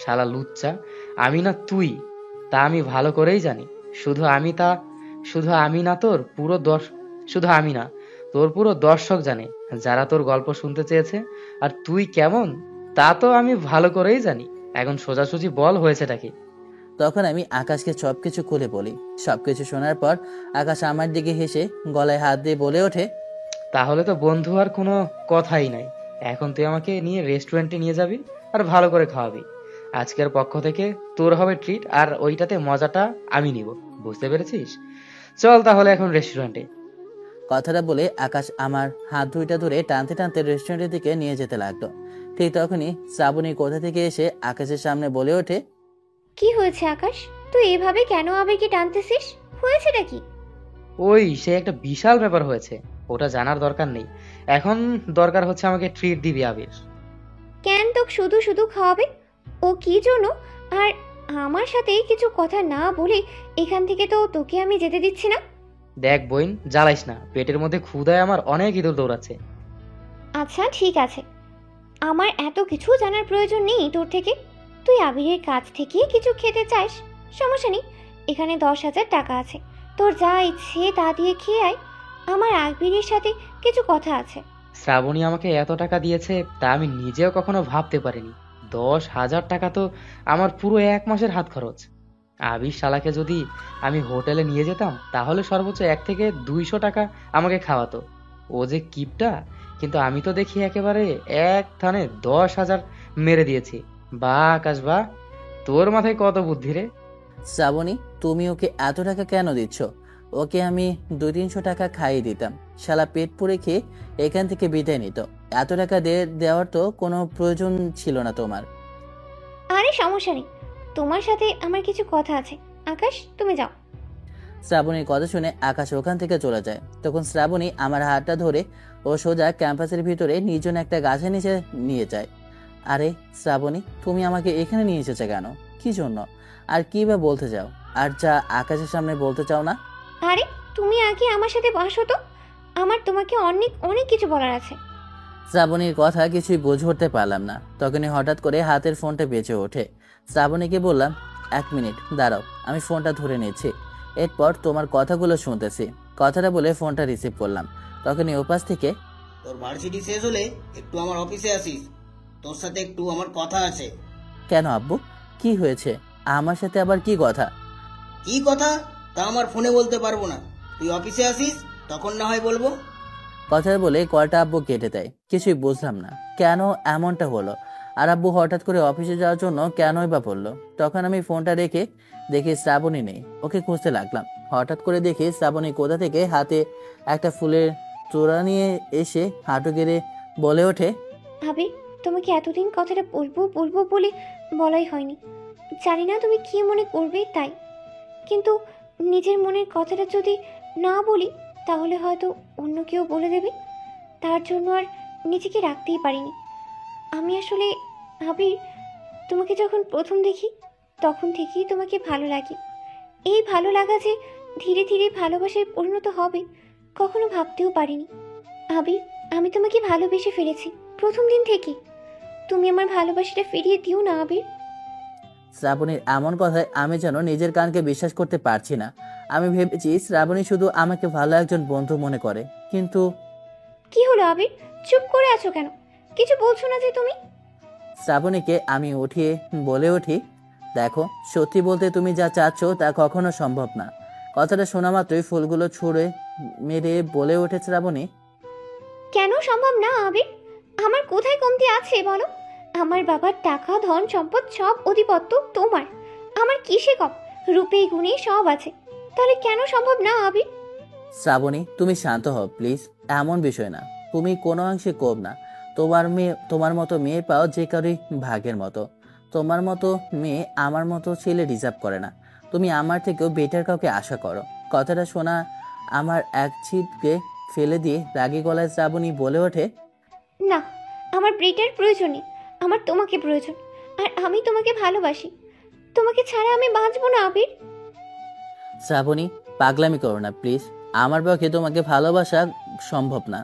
শালা লুচ্চা আমি না তুই, তা আমি ভালো করেই জানি। শুধু আমি না তোর পুরো দর্শক জানে, যারা তোর গল্প শুনতে চেয়েছে। আর তুই কেমন তা তো আমি ভালো করেই জানি। এখন সোজাসুজি বল, হয়েছেটা কি? তখন আমি আকাশকে সবকিছু খুলে বলি। সবকিছু শোনার পর আকাশ আমার দিকে হেসে গলায় হাত দিয়ে বলে ওঠে, তাহলে তো বন্ধু আর কোনো কথাই নাই। এখন তুই আমাকে নিয়ে রেস্টুরেন্টে নিয়ে যাবি আর ভালো করে খাওয়াবি। আজকের পক্ষ থেকে তোর হবে ট্রিট, আর ওইটাতে মজাটা আমি নিব, বুঝতে পেরেছিস? চল তাহলে এখন রেস্টুরেন্টে। কথাটা বলে আকাশ আমার হাত দুইটা ধরে টানতে টানতে রেস্টুরেন্টের দিকে নিয়ে যেতে লাগলো। ঠিক তখনই শ্রাবণী কোথা থেকে এসে আকাশের সামনে বলে ওঠে, কি হয়েছে আকাশ? তুই এভাবে কেন আবেগে টানতেছিস? হয়েছেটা কি? ওই সে একটা বিশাল ব্যাপার হয়েছে, ওটা জানার দরকার নেই। এখন দরকার হচ্ছে আমাকে ট্রিট দিবি আবির। কেন তোকে শুধু শুধু খাওয়াবে? ও কি জন্য? আর আমার সাথে কিছু কথা না বলে এখান থেকে তো তোকে আমি যেতে দিচ্ছি না। দেখ বোন, জ্বালাইস না, পেটের মধ্যে ক্ষুধায় আমার অনেক ইঁদুর দৌড়াচ্ছে। আচ্ছা ঠিক আছে, আমার এত কিছু জানার প্রয়োজন নেই তোর থেকে। তুই আবিরের কাছ থেকে কিছু খেতে চাস, সমস্যা নেই, এখানে 10,000 টাকা আছে, তোর যা ইচ্ছে তা দিয়ে খেয়ে আয়। আমার আবিরের সাথে কিছু কথা আছে। শ্রাবণী আমাকে এত টাকা দিয়েছে তা আমি নিজেও কখনো ভাবতে পারিনি। 10,000 টাকা তো আমার পুরো 1 মাসের হাত খরচ। আবির শালাকে যদি আমি হোটেলে নিয়ে যেতাম তাহলে সর্বোচ্চ 1 থেকে 200 টাকা আমাকে খাওয়াতো। ও যে কিপটা, কিন্তু আমি তো দেখি একেবারে এক থানে 10,000 মেরে দিয়েছি। বা আকাশ বা, তোর মাথায় কত বুদ্ধি রে। শ্রাবণী, তুমি ওকে এত টাকা কেন দিচ্ছ? ও ওকে আমি 200-300 টাকা খাইয়ে দিতাম, শালা পেট পুড়ে খেয়ে এখান থেকে বিদায় নিত। এত টাকা দেওয়ার তো কোনো প্রয়োজন ছিল না তোমার। আরে সমস্যা নেই, তোমার সাথে আমার কিছু কথা আছে। আকাশ, তুমি যাও। শ্রাবণীর কথা শুনে আকাশ ওখান থেকে চলে যায়। তখন শ্রাবণী আমার হাতটা ধরে ও সোজা ক্যাম্পাসের ভিতরে নির্জন একটা গাছের নিচে নিয়ে যায়। আরে শ্রাবণী, তুমি আমাকে এখানে নিয়ে এসেছো কেন? কি জন্য? আর কি বা বলতে চাও, আর যা আকাশের সামনে বলতে চাও না? আরে তুমি আগে আমার সাথে বসো তো, আমার তোমাকে অনেক অনেক কিছু বলার আছে। শ্রাবণীর কথা কিছুই বুঝে উঠতে পারলাম না। তখনই হঠাৎ করে হাতের ফোনটা বেজে ওঠে। শ্রাবণীকে বললাম, 1 মিনিট দাঁড়াও, আমি ফোনটা ধরে নিচ্ছি, এরপর তোমার কথাগুলো শুনতেছি। কথাটা বলে ফোনটা রিসিভ করলাম। তখনই ওপাশ থেকে, তোর ভার্সিটি শেষ হলে একটু আমার অফিসে আসিস, তোর সাথে একটু আমার কথা আছে। কেন আব্বু, কি হয়েছে? আমার সাথে আবার কি কথা? কি কথা তা আমার ফোনে বলতে পারবো না, তুই অফিসে আসিস তখন না হয় বলবো। কথাটা বলে কলটা আব্বু কেটে দেয়। কিছুই বুঝলাম না কেন এমনটা হলো, আর আব্বু হঠাৎ করে অফিসে যাওয়ার জন্য কেনই বা বললো। তখন আমি ফোনটা রেখে দেখি শ্রাবণী নেই। ওকে খুঁজতে লাগলাম। হঠাৎ করে দেখি শ্রাবণী কোথা থেকে হাতে একটা ফুলের তোড়া নিয়ে এসে হাঁটু গেড়ে বলে ওঠে, ভাবি, তোমাকে এতদিন কথাটা বলবো বলবো বলে বলাই হয়নি। জানি না তুমি কি মনে করবে তাই, কিন্তু নিজের মনের কথাটা যদি না বলি তাহলে হয়তো অন্য কেউ বলে দেবে। তার জন্য আর নিজেকে রাখতেই পারিনি। আমি আসলে ভাবি, তোমাকে যখন প্রথম দেখি তখন থেকেই তোমাকে ভালো লাগে। এই ভালো লাগা যে ধীরে ধীরে ভালোবাসায় পরিণত হবে কখনো ভাবতেও পারিনি। ভাবি, আমি তোমাকে ভালোবেসে ফেলেছি প্রথম দিন থেকেই। তুমি আমার ভালোবাসাটা ফিরিয়ে দিও না আবির। শ্রাবণীর এমন কথায় আমি যেন নিজের কানকে বিশ্বাস করতে পারছি না। আমি ভেবেছি শ্রাবণী শুধু আমাকে ভালো একজন বন্ধু মনে করে, কিন্তু কি হলো আবির, চুপ করে আছো কেন? কিছু বলছো না যে তুমি? শ্রাবণীকে আমি উঠিয়ে বলে উঠি, দেখো, সত্যি বলতে তুমি যা চাচ্ছ তা কখনো সম্ভব না। কথাটা শোনা মাত্রই ফুলগুলো ছুঁড়ে মেরে বলে ওঠে শ্রাবণী, কেন সম্ভব না আবির? আমার কোথায় কমতি আছে বলো? আমার বাবার টাকা, ধন সম্পদ সব অধিপত্য তোমার, আমার কিসে কম? রূপে গুণে সব আছে, তাহলে কেন সম্ভব না আবির? শ্রাবণী তুমি শান্ত হও প্লিজ। এমন বিষয় না, তুমি কোনো অংশে কম না। তোমার মতো মেয়ে পাও যে কারোই ভাগের মতো। তোমার মতো মেয়ে আমার মতো ছেলে ডিজার্ভ করে না। তুমি আমার থেকেও বেটার কাউকে আশা করো। কথাটা শোনা আমার এক ছিটকে ফেলে দিয়ে রাগী গলায় শ্রাবণী বলে ওঠে, না, আমার ব্রেটার প্রয়োজন নেই, আমার তোমাকে প্রয়োজন, আর আমি তোমাকে ভালোবাসি। তোমাকে ছাড়া আমি বাঁচবো না আবির। শ্রাবণী পাগলামি করো না প্লিজ। আমার পক্ষে তোমাকে ভালোবাসা সম্ভব না।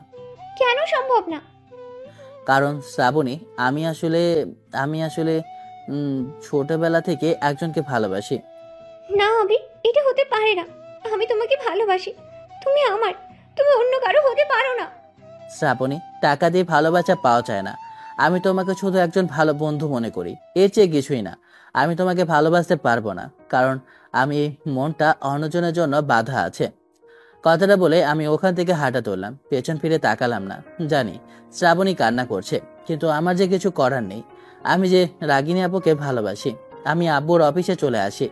কেন সম্ভব না? কারণ শ্রাবণী, আমি আসলে ছোটবেলা থেকে একজনকে ভালোবাসি। না আবির, এটা হতে পারে না। আমি তোমাকে ভালোবাসি, তুমি আমার, তুমি অন্য কারো হতে পারো না। শ্রাবণী, টাকা দিয়ে ভালোবাসা পাওয়া যায় না। আমি তোমাকে শুধু একজন ভালো বন্ধু মনে করি, এর চেয়ে কিছুই না। আমি তোমাকে ভালোবাসতে পারবো না, কারণ আমি মনটা অন্যজনের জন্য বাধা আছে। কথাটা বলে আমি ওখান থেকে হাঁটা তুললাম। পেছন ফিরে তাকালাম না। জানি শ্রাবণী কান্না করছে, কিন্তু আমার যে কিছু করার নেই। আমি যে রাগিনী আপুকে ভালোবাসি। আমি আব্বুর অফিসে চলে আসি।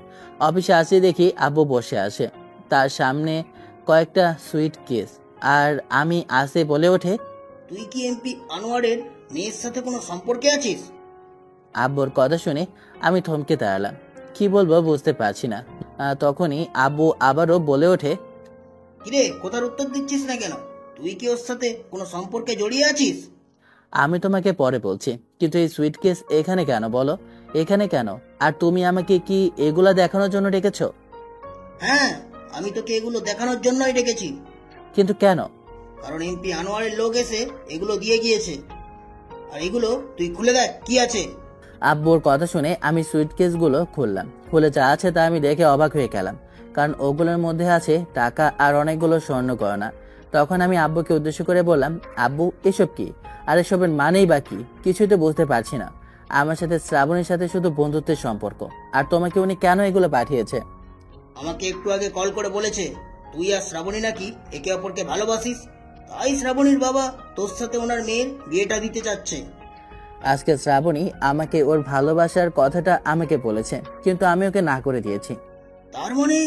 অফিসে আসি দেখি আব্বু বসে আছে, তার সামনে কয়েকটা সুইট কেস, আর আমি আসে বলে ওঠে, তুই কি এমপি আনোয়ারের মেয়ের সাথে কোনো সম্পর্কে আছিস? আব্বুর কথা শুনে আমি থমকে দাঁড়ালাম। কি বলবো বুঝতে পারছি না। তখনই আব্বু আবারও বলে ওঠে, কিরে, কথার উত্তর দিচ্ছিস না কেন? তুই কি ওর সাথে কোনো সম্পর্কে জড়িয়ে আছিস? আমি তোমাকে পরে বলছি, কিন্তু এই সুইটকেস এখানে কেন বলো? এখানে কেন? আর তুমি আমাকে কি এগুলা দেখানোর জন্য ডেকেছো? হ্যাঁ, আমি তোকে এগুলো দেখানোর জন্যই ডেকেছি। কিন্তু কেন? কারণ এমপি আনোয়ারের লোক এসে এগুলো দিয়ে গিয়েছে, আর এগুলো তুই খুলে দেখ কি আছে। আব্বুর কথা শুনে আমি সুইটকেসগুলো খুললাম। খুলে যা আছে তা আমি দেখে অবাক হয়ে গেলাম, কারণ ওগুলোর মধ্যে আছে টাকা আর অনেকগুলো স্বর্ণ গয়না। তখন আমি আব্বুকে উদ্দেশ্য করে বললাম, আব্বু এসব কি? আর এসবের মানেই বা কি? কিছুই তো বুঝতে পারছি না। আমার সাথে শ্রাবণীর সাথে শুধু বন্ধুত্বের সম্পর্ক, আর তোমাকে উনি কেন এগুলো পাঠিয়েছে? আমাকে একটু আগে কল করে বলেছে তুই আর শ্রাবণী নাকি একে অপরকে ভালোবাসিস, তাই শ্রাবণীর বাবা তোর সাথে ওনার মেয়ের বিয়েটা দিতে চাচ্ছে। আজকে শ্রাবণী আমাকে ওর ভালোবাসার কথাটা আমাকে বলেছে, কিন্তু আমি ওকে না করে দিয়েছি। তার মানে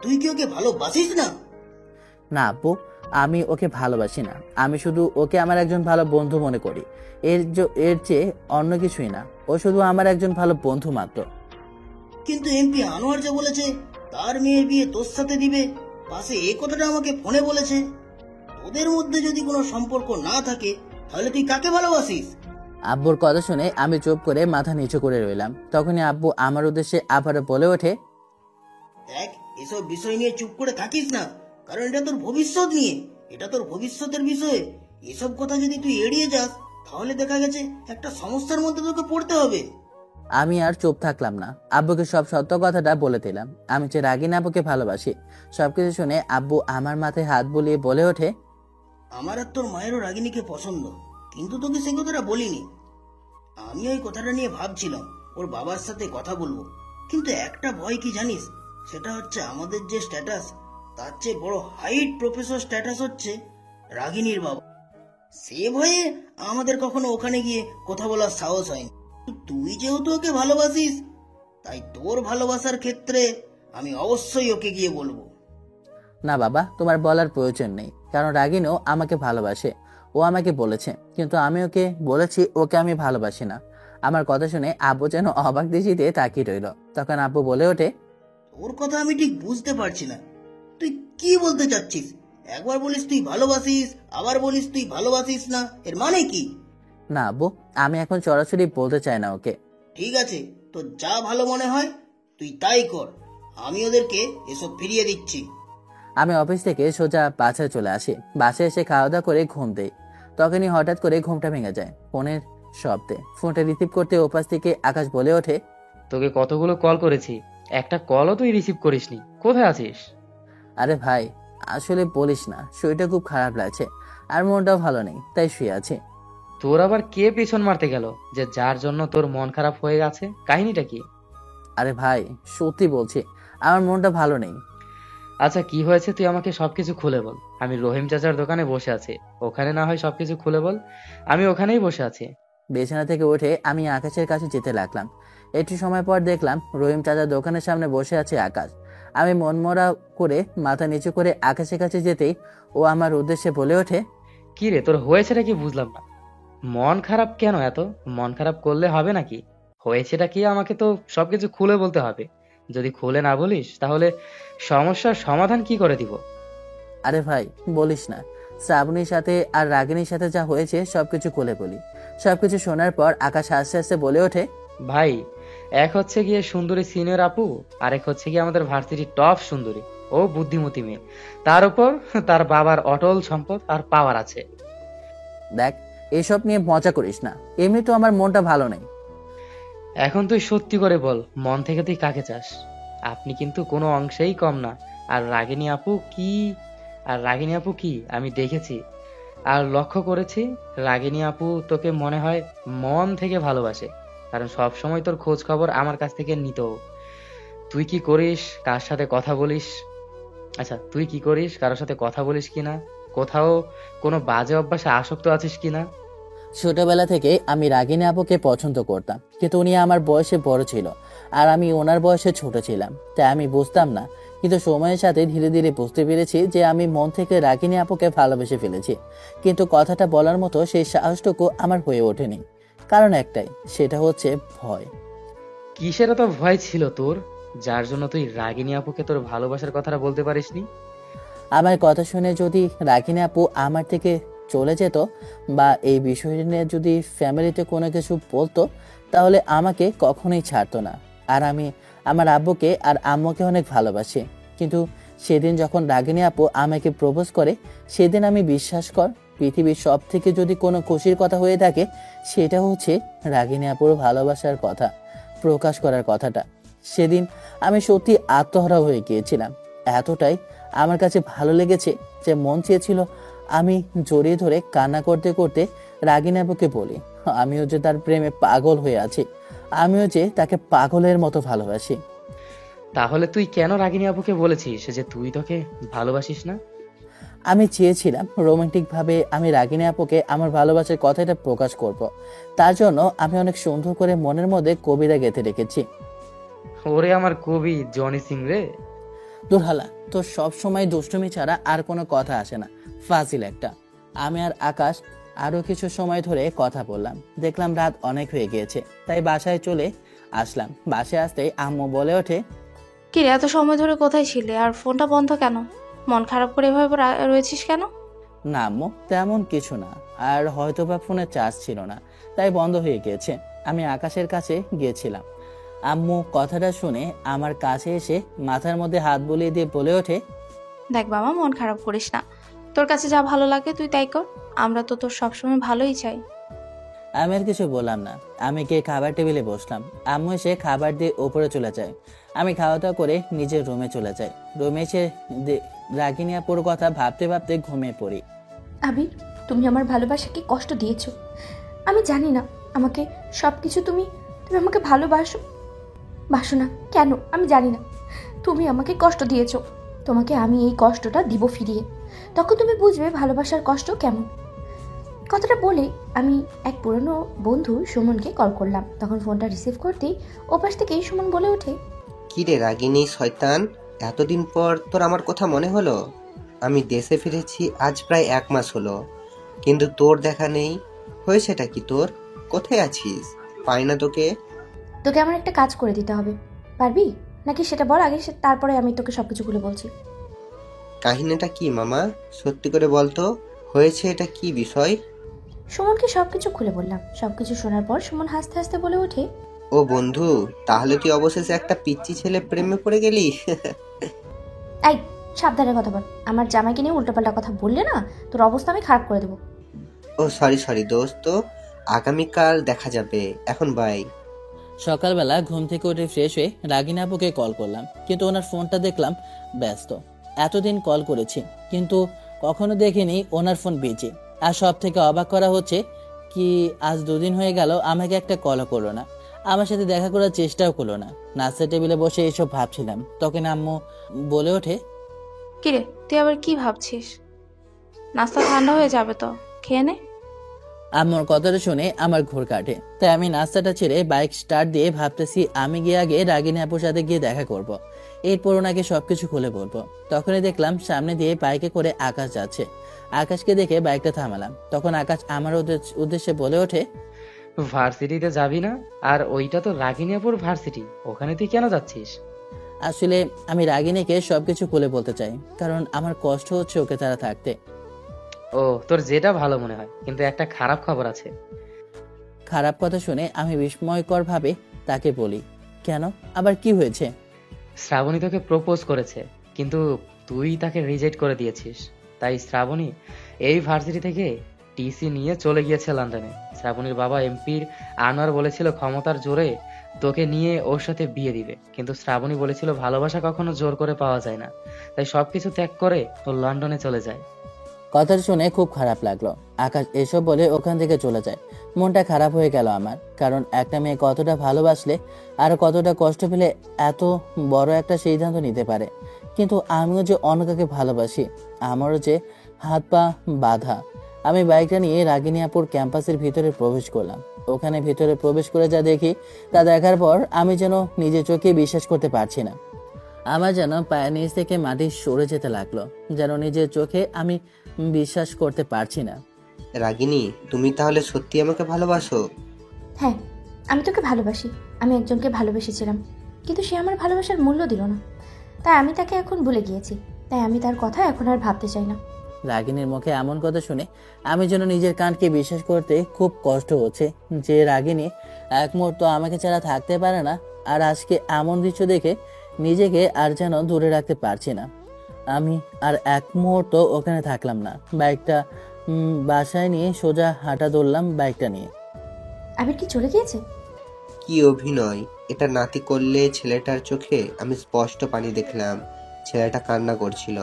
তুই কি ওকে ভালোবাসিস না? না আব্বু, আমি ওকে ভালোবাসি না। আমি শুধু ওকে আমার একজন ভালো বন্ধু মনে করি। এর চেয়ে অন্য কিছুই না। ও শুধু আমার একজন ভালো বন্ধু মাত্র। কিন্তু এমপি আনোয়ার যে বলেছে তার মেয়ের বিয়ে তোর সাথে দিবে, পাশে এই কথাটা আমাকে ফোনে বলেছে। তোদের মধ্যে যদি কোনো সম্পর্ক না থাকে তাহলে তুই কাকে ভালোবাসিস? আব্বুর কথা শুনে আমি চুপ করে মাথা নিচু করে রইলাম। তখনই আব্বু আমার উদ্দেশ্যে আবারও বলে ওঠে, দেখ, এসব বিষয় নিয়ে চুপ করে থাকিস না, কারণ এটা তোর ভবিষ্যৎ নিয়ে, এটা তোর ভবিষ্যতের বিষয়। এসব কথা যদি তুই এড়িয়ে যাস তাহলে দেখা গেছে একটা সমস্যার মধ্যে তোকে পড়তে হবে। আমি আর চুপ থাকলাম না, আব্বুকে সব সত্য কথাটা বলে দিলাম। আমি যে রাগিনী আব্বুকে ভালোবাসি। সবকিছু শুনে আব্বু আমার মাথায় হাত বুলিয়ে বলে ওঠে, আমার আর তোর মায়েরও রাগিনীকে পছন্দ, কিন্তু তোকে সে কথাটা বলিনি। আমি ওই কথাটা নিয়ে ভাবছিলাম ওর বাবার সাথে কথা বলবো, কিন্তু একটা ভয় কি জানিস, সেটা হচ্ছে আমাদের যে স্ট্যাটাস তার চেয়ে বড় হাইট প্রফেসর স্ট্যাটাস হচ্ছে রাগিনীর বাবা। সে ভয়ে আমাদের কখনো ওখানে গিয়ে কথা বলার সাহস হয়নি। তুই যেহেতু ওকে ভালোবাসিস, তাই তোর ভালোবাসার ক্ষেত্রে আমি অবশ্যই ওকে গিয়ে বলবো। না বাবা, তোমার বলার প্রয়োজন নেই, কারণ রাগিনীও আমাকে ভালোবাসে। ও আমাকে বলেছে, কিন্তু আমি ওকে বলেছি ওকে আমি ভালোবাসি না। আমার কথা শুনে আব্বু যেন অবাক দৃষ্টিতে তাকিয়ে রইল। তখন আব্বু বলে ওঠে, তোর কথা আমি ঠিক বুঝতে পারছি না, তুই কি বলতে চাচ্ছিস? একবার বলিস তুই ভালোবাসিস, আবার বলিস তুই ভালোবাসিস না, এর মানে কি? না আব্বু, আমি এখন সরাসরি বলতে চাই না ওকে। ঠিক আছে, তোর যা ভালো মনে হয় তুই তাই কর, আমি ওদেরকে এসব ফিরিয়ে দিচ্ছি। আমি অফিস থেকে সোজা বাসায় চলে আসি। বাসায় এসে খাওয়া দাওয়া করে ঘুম দেই। তখনই হঠাৎ করে ঘুমটা ভেঙে যায় ফোনের শব্দে। ফোনটা রিসিভ করতে ওপাশ থেকে আকাশ বলে ওঠে, তোকে কতগুলো কল করেছি, একটা কলও তুই রিসিভ করিসনি, কোথায় আছিস? আরে ভাই, আসলে বলিস না, শরীরটা খুব খারাপ লাগছে আর মনটাও ভালো নেই, তাই শুয়ে আছি। তোর আবার কে পিছন মারতে গেল যে যার জন্য তোর মন খারাপ হয়ে গেছে? কাহিনীটা কি? আরে ভাই, সত্যি বলছি, আমার মনটা ভালো নেই। আচ্ছা, কি হয়েছে তুই আমাকে সবকিছু খুলে বল। আমি রহিম চাচার দোকানে বসে আছি, ওখানে না হয় সবকিছু খুলে বল, আমি ওখানেই বসে আছি। বিছানা থেকে উঠে আমি আকাশের কাছে যেতে লাগলাম। একটু সময় পর দেখলাম রহিম চাচার দোকানের সামনে বসে আছে আকাশ। আমি মনমরা করে মাথা নিচু করে আকাশের কাছে যেতেই ও আমার উদ্দেশ্যে বলে ওঠে, কি রে, তোর হয়েছেটা কি বুঝলাম না। মন খারাপ কেন? এত মন খারাপ করলে হবে নাকি? হয়েছেটা কি আমাকে তো সবকিছু খুলে বলতে হবে। যদি খুলে না বলিস তাহলে সমস্যার সমাধান কি করে দিব? আরে ভাই বলিস না, শ্রাবণীর সাথে আর রাগিনীর সাথে যা হয়েছে সবকিছু খুলে বলি। সবকিছু শোনার পর আকাশ আস্তে আস্তে বলে ওঠে, ভাই, এক হচ্ছে গিয়ে সুন্দরী সিনিয়র আপু, আরেক হচ্ছে গিয়ে আমাদের ভার্সিটির টপ সুন্দরী ও বুদ্ধিমতী মেয়ে, তার উপর তার বাবার অটল সম্পদ আর পাওয়ার আছে। দেখ, এসব নিয়ে মজা করিস না, এমনি তো আমার মনটা ভালো নেই। এখন তুই সত্যি করে বল, মন থেকে তুই কাকে চাস? আপনি কিন্তু কোনো অংশেই কম না। আর রাগিনী আপু কি, আমি দেখেছি আর লক্ষ্য করেছি, রাগিনী আপু তোকে মনে হয় মন থেকে ভালোবাসে, কারণ সব সময় তোর খোঁজ খবর আমার কাছ থেকে নিত। তুই কি করিস, কার সাথে কথা বলিস? আচ্ছা, তুই কি করিস, কারোর সাথে কথা বলিস কিনা? কোথাও কোনো বাজে অভ্যাসে আসক্ত আছিস কিনা? ছোটবেলা থেকে আমি রাগিনী আপুকে পছন্দ করতাম, কিন্তু উনি আমার বয়সে বড় ছিল আর আমি ওনার বয়সে ছোট ছিলাম, তাই আমি বুঝতাম না। কিন্তু সময়ের সাথে ধীরে ধীরে বুঝতে পেরেছি যে আমি মন থেকে রাগিনী আপুকে ভালোবেসে ফেলেছি, কিন্তু কথাটা বলার মতো সেই সাহসটুকু আমার হয়ে ওঠেনি। কারণ একটাই, সেটা হচ্ছে ভয়। কিসের এত ভয় ছিল তোর, যার জন্য তুই রাগিনী আপুকে তোর ভালোবাসার কথাটা বলতে পারিসনি? আমার কথা শুনে যদি রাগিনী আপু আমার থেকে চলে যেত বা এই বিষয় নিয়ে যদি ফ্যামিলিতে কোনো কিছু বলতো, তাহলে আমাকে কখনোই ছাড়তো না। আর আমি আমার আব্বুকে আর আম্মুকে অনেক ভালোবাসি, কিন্তু সেদিন যখন রাগিনী আপু আমাকে প্রপোজ করে, সেদিন আমি বিশ্বাস কর, পৃথিবীর সব থেকে যদি কোনো খুশির কথা হয়ে থাকে, সেটা হচ্ছে রাগিনী আপুর ভালোবাসার কথা প্রকাশ করার কথাটা। সেদিন আমি সত্যি আত্মহারা হয়ে গিয়েছিলাম। এতটাই আমার কাছে ভালো লেগেছে যে মন চেয়েছিল আমি জড়িয়ে ধরে কান্না করতে করতে রাগিনী আপুকে বলি আমিও যে তার প্রেমে পাগল হয়ে আছি, আমিও যে তাকে পাগলের মতো ভালোবাসি। তাহলে তুই কেন রাগিনী আপুকে বলেছিস যে তুই তোকে ভালোবাসিস না? আমি চেয়েছিলাম রোমান্টিক ভাবে আমি রাগিনী আপুকে আমার ভালোবাসার কথাটা প্রকাশ করব। তার জন্য আমি অনেক সুন্দর করে মনের মধ্যে কবিতা গেঁথে রেখেছি। ওরে আমার কবি জনি সিং রে! দুরহালা, তোর সব সময় দুষ্টুমি ছাড়া আর কোনো কথা আসে না, ফাজিল একটা। আমি আর আকাশ আরো কিছু সময় ধরে কথা বললাম। দেখলাম রাত অনেক হয়ে গিয়েছে, তাই বাসায় চলে আসলাম। বাসায় আসতেই আম্মু বলে ওঠে, কিরে, এত সময় ধরে কোথায় ছিলে আর ফোনটা বন্ধ কেন? মন খারাপ করে এভাবে রয়েছিস কেন? না আম্মু, তেমন কিছু না, আর হয়তোবা ফোনে চার্জ ছিল না, তাই বন্ধ হয়ে গিয়েছে। আমি আকাশের কাছে গিয়েছিলাম। আম্মু কথাটা শুনে আমার কাছে এসে মাথার মধ্যে হাত বুলিয়ে দিয়ে বলে ওঠে, দেখ বাবা, মন খারাপ করিস না। তোর কাছে যা ভালো লাগে তুই তাই কর। আমরা তো তোর সবসময় ভালোই চাই। আমি আর কিছু বললাম না। আমি গিয়ে খাবার টেবিলে বসলাম। আম্মু এসে খাবার দিয়ে ওপরে চলে যায়। আমি খাওয়া দাওয়া করে নিজের রুমে চলে যাই। রুমে এসে রাগিনী আপুর কথা ভাবতে ভাবতে ঘুমিয়ে পড়ি। আবির, তুমি আমার ভালোবাসাকে কষ্ট দিয়েছো। আমি জানি না আমাকে সব কিছু তুমি তুমি আমাকে ভালোবাসো বাসো না কেন, আমি জানি না। তুমি আমাকে কষ্ট দিয়েছো, তোমাকে আমি এই কষ্টটা দিব ফিরিয়ে। তখন তুমি বুঝবে ভালোবাসার কষ্ট কেমন। কথাটা বলে আমি এক পুরনো বন্ধু সুমনকে কল করলাম। তখন ফোনটা রিসিভ করতেই ওপাশ থেকেই সুমন বলে ওঠে, কি রে রাগিনী শয়তান, এতদিন পর তোর আমার কথা মনে হলো? আমি দেশে ফিরেছি আজ প্রায় 1 মাস হলো, কিন্তু তোর দেখা নেই। হয়েছেটা কি তোর? কোথায় আছিস? পাই না তোকে। তোকে আমার একটা কাজ করে দিতে হবে, পারবি নাকি সেটা বল আগে, তারপরে আমি তোকে সবকিছু খুলে বলছি। কাহিনীটা কি মামা? সত্যি করে বলতো, হয়েছে এটা কি বিষয়? সুমনকে সবকিছু খুলে বললাম। সবকিছু শোনার পর সুমন হাসতে হাসতে বলে ওঠে, ও বন্ধু, তাহলে তুই অবশেষে একটা পিচ্চি ছেলে প্রেমে পড়ে গেলি। এই সাবধানে কথা বল, আমার জামাইকে নিয়ে উল্টোপাল্টা কথা বললে না তোর অবস্থা আমি খারাপ করে দেবো। ও সরি দোস্ত, আগামীকাল দেখা যাবে, এখন বাই। সকালবেলা ঘুম থেকে উঠে ফ্রেশ হয়ে রাগিনী আপুকে কল করলাম, কিন্তু ওনার ফোনটা দেখলাম ব্যস্ত। এতদিন কল করেছি কিন্তু কখনো দেখিনি ওনার ফোন বিজি। আর সব থেকে অবাক করা হচ্ছে কি, আজ 2 দিন হয়ে গেল আমাকে একটা কলও করলো না, আমার সাথে দেখা করার চেষ্টাও করলো না। নাস্তা টেবিলে বসে এসব ভাবছিলাম, তখন আম্মু বলে ওঠে, কিরে, তুই আবার কি ভাবছিস? নাস্তা ঠান্ডা হয়ে যাবে তো, খেয়ে নে। আম্মুর কথাটা শুনে আমার ঘোর কাটে, তাই আমি নাস্তাটা ছেড়ে বাইক স্টার্ট দিয়ে ভাবতেছি আমি গিয়ে আগে রাগিনী আপুর সাথে গিয়ে দেখা করব। এরপর ওনাকে সবকিছু খুলে বলবো। তখনই দেখলাম সামনে দিয়ে বাইকে করে আকাশ যাচ্ছে। আকাশকে দেখে বাইকটা থামালাম। তখন আকাশ আমার উদ্দেশ্যে বলে ওঠে, ভার্সিটিতে যাবি না? আর ওইটা তো রাগিনীপুর ভার্সিটি, ওখানে তুই কেন যাচ্ছিস? আসলে আমি রাগিনীকে সবকিছু খুলে বলতে চাই, কারণ আমার কষ্ট হচ্ছে ওকে তারা থাকতে। ও, তোর যেটা ভালো মনে হয়, কিন্তু একটা খারাপ খবর আছে। খারাপ কথা শুনে আমি বিস্ময়কর ভাবে তাকে বলি, কেন, আবার কি হয়েছে? শ্রাবণী তোকে প্রপোজ করেছে, কিন্তু তুই তাকে রিজেক্ট করে দিয়েছিস। তাই শ্রাবণী এই ভার্সিটি থেকে টিসি নিয়ে চলে গিয়েছে লন্ডনে। শ্রাবণীর বাবা এমপির আনোয়ার বলেছিল ক্ষমতার জোরে তোকে নিয়ে ওর সাথে বিয়ে দিবে, কিন্তু শ্রাবণী বলেছিল ভালোবাসা কখনো জোর করে পাওয়া যায় না। তাই সবকিছু ত্যাগ করে ও লন্ডনে চলে যায়। কথাটা শুনে খুব খারাপ লাগলো। আকাশ এসব বলে ওখান থেকে চলে যায়। মনটা খারাপ হয়ে গেল আমার, কারণ একটা মেয়ে কতটা ভালোবাসলে আর কতটা কষ্ট পেলে এত বড় একটা সিদ্ধান্ত নিতে পারে। কিন্তু আমিও যে অনকাকে ভালোবাসি, আমারও যে হাত পা বাঁধা। আমি বাইকটা নিয়ে রাগিনী আপুর ক্যাম্পাসের ভিতরে প্রবেশ করলাম। ওখানে ভিতরে প্রবেশ করে যা দেখি তা দেখার পর আমি যেন নিজের চোখে বিশ্বাস করতে পারছি না। আমার যেন পায়ের নিচ থেকে মাটি সরে যেতে লাগলো, যেন নিজের চোখে আমি বিশ্বাস করতে পারছি না। রাগিনী, তুমি তাহলে সত্যি আমাকে ভালোবাসো? হ্যাঁ, আমি তোকে ভালোবাসি। আমি একজনকে ভালোবেসেছিলাম, কিন্তু সে আমার ভালোবাসার মূল্য দিল না। তাই আমি তাকে এখন ভুলে গিয়েছি। তাই আমি তার কথা এখন আর ভাবতে চাই না। রাগিনীর মুখে এমন কথা শুনে আমি যেন নিজের কানকে বিশ্বাস করতে খুব কষ্ট হচ্ছে যে রাগিনী এক মুহূর্ত আমাকে ছাড়া থাকতে পারে না। আর আজকে এমন দৃশ্য দেখে নিজেকে আর যেন দূরে রাখতে পারছি না। আমি আর এক মুহূর্ত ওখানে থাকলাম না। বাইকটা বাসায় নিয়ে সোজা হাঁটা ধরলাম বাইকটা নিয়ে। আবির কি চলে গিয়েছে? কি অভিনয়! এটা নাতি করলে ছেলেটার চোখে আমি স্পষ্ট পানি দেখলাম। ছেলেটা কান্না করছিল।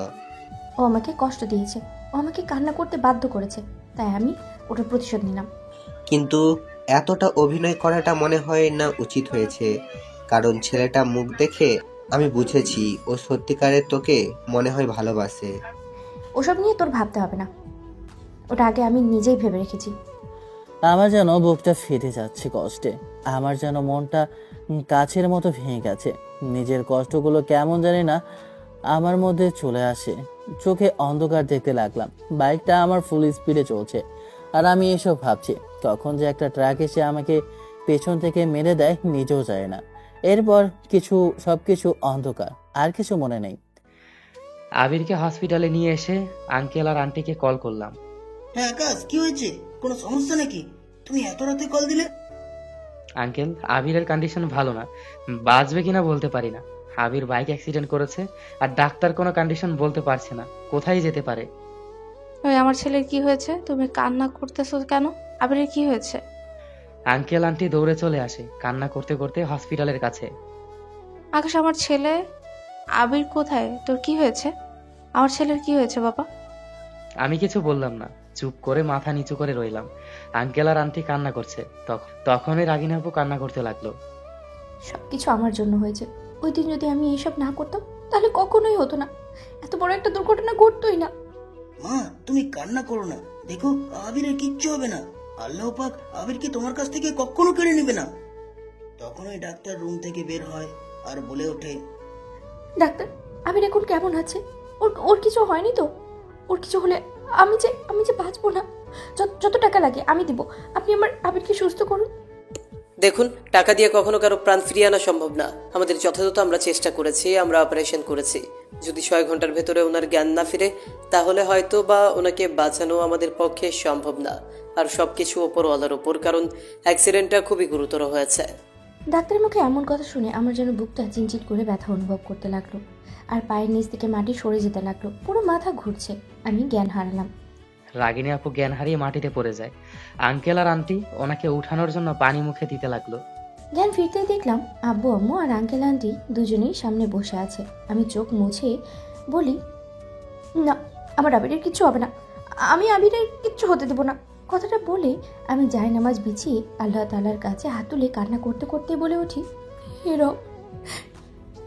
ও আমাকে কষ্ট দিয়েছে, ও আমাকে কান্না করতে বাধ্য করেছে, তাই আমি ওটার প্রতিশোধ নিলাম। কিন্তু এতটা অভিনয় করাটা মনে হয় না উচিত হয়েছে, কারণ ছেলেটা মুখ দেখে আমি বুঝেছি ও সত্যিকারের তোকে মনে হয় ভালোবাসে। ওসব নিয়ে তোর ভাবতে হবে না, ওটা আগে আমি নিজেই ভেবে রেখেছি। আমার যেন বুকটা ফেটে যাচ্ছে কষ্টে। আমার যেন মনটা কাছের মতো ভেঙে গেছে। নিজের কষ্টগুলো কেমন জানি না আমার মধ্যে চলে আসে। চোখে অন্ধকার দেখতে লাগলাম। বাইকটা আমার ফুল স্পিডে চলছে আর আমি এসব ভাবছি। কখন যে একটা ট্রাক এসে আমাকে পেছন থেকে মেরে দেয় নিজেও যায় না। এরপর সবকিছু অন্ধকার, আর কিছু মনে নেই। আবিরকে হসপিটালে নিয়ে এসে আঙ্কেল আর আন্টিকে কল করলাম। হ্যাঁ আকাশ, কি হয়েছে? কোনো সমস্যা নাকি? তুমি এত রাতে কল দিলে? আঙ্কেল, আবিরের কন্ডিশন ভালো না, বাঁচবে কিনা বলতে পারি না। আবির বাইক অ্যাক্সিডেন্ট করেছে আর ডাক্তার কোনো কন্ডিশন বলতে পারছে না, কোথায় যেতে পারে। ওই আমার ছেলের কি হয়েছে? তুমি কান্না করতেছো কেন? আবিরের কি হয়েছে? আঙ্কেল আন্টি দৌড়ে চলে আসে কান্না করতে করতে হসপিটালের কাছে। আকাশ, আমার ছেলে আবির কোথায়? তোর কি হয়েছে? আমার ছেলের কি হয়েছে বাবা? আমি কিছু বললাম না, চুপ করে মাথা নিচু করে রইলাম। আঙ্কেল আর আন্টি কান্না করছে, তখনই রাগিনী আপু কান্না করতে লাগলো। সবকিছু আমার জন্য হয়েছে। ওই দিন যদি আমি এইসব না করতাম তাহলে কখনোই হতো না, এত বড় একটা দুর্ঘটনা ঘটতোই না। মা, তুমি কান্না করো না। দেখো, আবিরের কিচ্ছু হবে না। আল্লাহ পাক আবিরকে তোমার কাছ থেকে কখনো কেড়ে নেবে না। তখন ওই ডাক্তার রুম থেকে বের হয় আর বলে ওঠে, ডাক্তার, আবির এখন কেমন আছে? ওর ওর কিছু হয়নি তো? ওর কিছু হলে আমি যে বাঁচবো না। যত টাকা লাগে আমি দিব, আপনি আমার আবিরকে সুস্থ করুন। দেখুন, টাকা দিয়ে কখনো কারো প্রাণ ফিরিয়ে আনা সম্ভব না। আমাদের যথাযথ আমরা চেষ্টা করেছি, আমরা অপারেশন করেছি। যদি 6 ঘন্টার ভেতরে ওনার জ্ঞান না ফিরে তাহলে হয়তো বা ওনাকে বাঁচানো আমাদের পক্ষে সম্ভব না। আর সবকিছু ওপরওয়ালার উপর, কারণ অ্যাক্সিডেন্টটা খুবই গুরুতর হয়েছে। ডাক্তারের মুখে এমন কথা শুনে আমার যেন বুকটা চিনচিট করে ব্যথা অনুভব করতে লাগলো, আর পায়ের নিচ থেকে মাটি সরে যেতে লাগলো। পুরো মাথা ঘুরছে, আমি জ্ঞান হারালাম। রাগিনী আপু জ্ঞান হারিয়ে মাটিতে পড়ে যায়। আঙ্কেল আর আন্টি ওনাকে উঠানোর জন্য পানি মুখে দিতে লাগলো। জ্ঞান ফিরতেই দেখলাম আব্বু আম্মু আর আঙ্কেল আন্টি দুজনেই সামনে বসে আছে। আমি চোখ মুছে বলি, না, আমার আবিরের কিচ্ছু হবে না, আমি আবিরের কিচ্ছু হতে দেবো না। কথাটা বলে আমি জায়নামাজ বিছিয়ে আল্লাহ তাআলার কাছে হাত তুলে কান্না করতে করতে বলে উঠি, হে রব,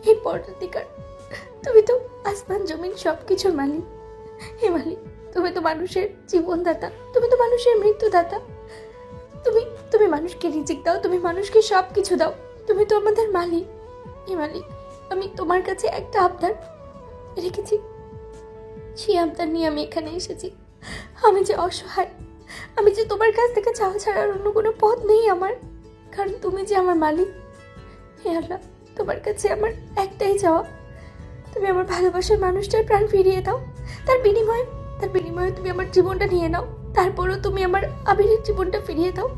হে পরদিগার, তুমি তো আসমান জমিন সবকিছুর মালিক। হে মালিক, তুমি তো মানুষের জীবনদাতা, তুমি তো মানুষের মৃত্যুদাতা। তুমি মানুষকে রিজিক দাও, তুমি মানুষকে সব কিছু দাও, তুমি তো আমাদের মালিক। হে মালিক, আমি তোমার কাছে একটা আবদার রেখেছি, সেই আবদার নিয়ে আমি এখানে এসেছি। আমি যে অসহায়, আমি যে তোমার কাছ থেকে চাওয়া ছাড়ার অন্য কোনো পথ নেই আমার, কারণ তুমি যে আমার মালিক। হে আল্লাহ, তোমার কাছে আমার একটাই চাওয়া, তুমি আমার ভালোবাসার মানুষটার প্রাণ ফিরিয়ে দাও। তার বিনিময়ে তুমি আমার জীবনটা নিয়ে নাও, তারপরও তুমি আমার আবিরের জীবনটা ফিরিয়ে দাও।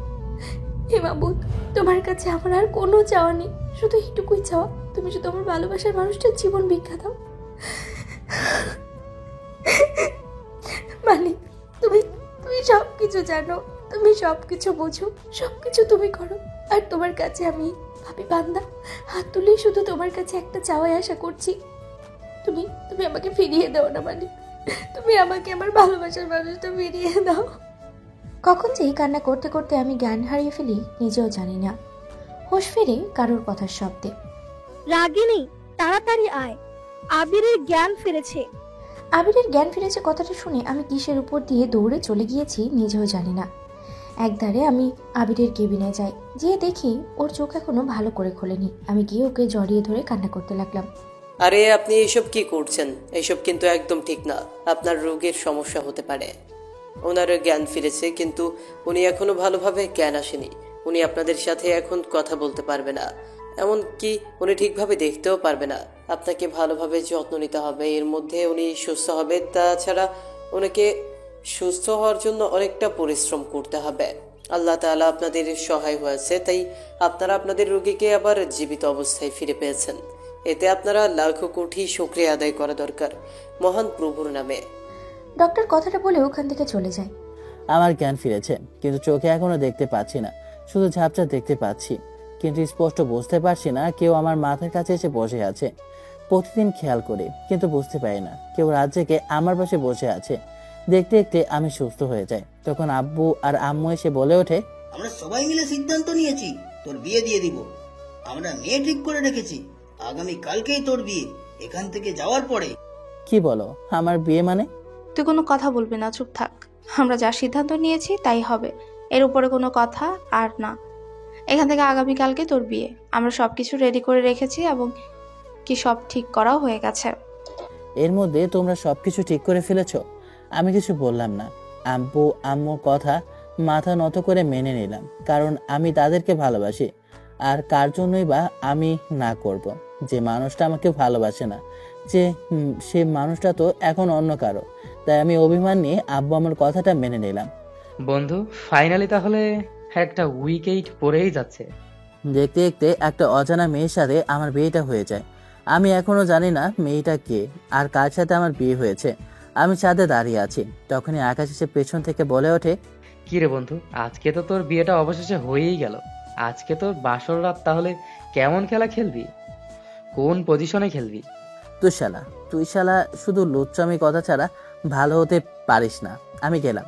হে মাবুদ, তোমার কাছে আমার আর কোনো চাওয়া নেই, শুধু এইটুকুই চাওয়া, তুমি শুধু আমার ভালোবাসার মানুষটার জীবন ভিক্ষা দাও। মালিক, তুমি সব কিছু জানো, তুমি সব কিছু বোঝো, সব কিছু তুমি করো, আর তোমার কাছে আমি ভাবি বান্দা হাত তুলে শুধু তোমার কাছে একটা চাওয়াই আশা করছি, তুমি আমাকে ফিরিয়ে দাও না মালিক, তুমি আমাকে আমার ভালোবাসার মানুষটা ফিরিয়ে দাও। কখন যে কান্না করতে করতে আমি জ্ঞান হারিয়ে ফেলি নিজেও জানি না। হোশ ফেরে কারোর কথার শব্দে, রাগিনী, তাড়াতাড়ি আয়, আবিরের জ্ঞান ফিরেছে। আবিরের জ্ঞান ফিরেছে কথাটা শুনে আমি কিসের উপর দিয়ে দৌড়ে চলে গিয়েছি নিজেও জানি না। একধারে আমি আবিরের কেবিনে যাই, গিয়ে দেখি ওর চোখ এখনো ভালো করে খোলেনি। আমি গিয়ে ওকে জড়িয়ে ধরে কান্না করতে লাগলাম। আরে আপনি এইসব কি করছেন? এইসব কিন্তু একদম ঠিক না। আপনার রোগের সমস্যা হতে পারে। ওনার জ্ঞান ফিরেছে, কিন্তু উনি এখনো ভালোভাবে জ্ঞান আসেনি। উনি আপনাদের সাথে এখন কথা বলতে পারবে না, এমনকি উনি ঠিকভাবে দেখতেও পারবে না। আপনাকে ভালোভাবে যত্ন নিতে হবে, এর মধ্যে উনি সুস্থ হবে। তাছাড়া ওনাকে সুস্থ হওয়ার জন্য অনেকটা পরিশ্রম করতে হবে। আল্লাহ তাআলা আপনাদের সহায় হয়েছে, তাই আপনারা আপনাদের রোগীকে আবার জীবিত অবস্থায় ফিরে পেয়েছেন। এতে আপনারা লাখো কোটি শুকরিয়া আদায় করা দরকার মহান প্রভুর নামে। ডক্টর কথাটা বলে ওখান থেকে চলে যায়। আমার জ্ঞান ফিরেছে, কিন্তু চোখে এখনো দেখতে পাচ্ছি না, শুধু ঝাপসা দেখতে পাচ্ছি, কিন্তু স্পষ্ট বুঝতে পারছি না কেউ আমার মাথার কাছে এসে বসে আছে। প্রতিদিন খেয়াল করি, কিন্তু বুঝতে পারি না কেউ রাত জেগে আমার পাশে বসে আছে। দেখতে দেখতে আমি সুস্থ হয়ে যাই। তখন আব্বু আর আম্মু এসে বলে ওঠে, আমরা সবাই মিলে সিদ্ধান্ত নিয়েছি তোর বিয়ে দিয়ে দিব। আমরা মেয়ে ঠিক করে রেখেছি, আগামী কালকেই তোর বিয়ে। এখান থেকে যাওয়ার পরে। কি বলো? আমার বিয়ে মানে? তুই কোনো কথা বলবি না, চুপ থাক। আমরা যা সিদ্ধান্ত নিয়েছি তাই হবে, এর উপরে কোনো কথা আর না। এখান থেকে আগামীকালকে তোর বিয়ে। আমরা সবকিছু রেডি করে রেখেছি এবং কি সব ঠিক করাও হয়ে গেছে। এর মধ্যে তোমরা সবকিছু ঠিক করে ফেলেছো? আমি কিছু বললাম না। আব্বু আম্মুর কথা মাথা নত করে মেনে নিলাম, কারণ আমি তাদেরকে ভালোবাসি। আর কার জন্যই বা আমি না করব? যে মানুষটা আমাকে ভালোবাসে না, সে মানুষটা তো এখন অন্য কারো। তাই আমি অভিমান নিয়ে আব্বু আমার কথাটা মেনে নিলাম। বন্ধু, ফাইনালি তাহলে একটা উইকেট পড়েই যাচ্ছে। দেখতে দেখতে একটা অজানা মেয়ের সাথে আমার বিয়েটা হয়ে যায়। আমি এখনো জানি না মেয়েটা কে আর কার সাথে আমার বিয়ে হয়েছে। আমি ছাদে দাঁড়িয়ে আছি, তখনই আকাশ এসে পেছন থেকে বলে ওঠে, কি রে বন্ধু, আজকে তো তোর বিয়েটা অবশেষে হয়েই গেল। আজকে তোর বাসর রাত, তাহলে কেমন খেলা খেলবি? কোন পজিশনে খেলবি? তুই শালা শুধু লুচ্চামি কথা ছাড়া ভালো হতে পারিস না। আমি গেলাম।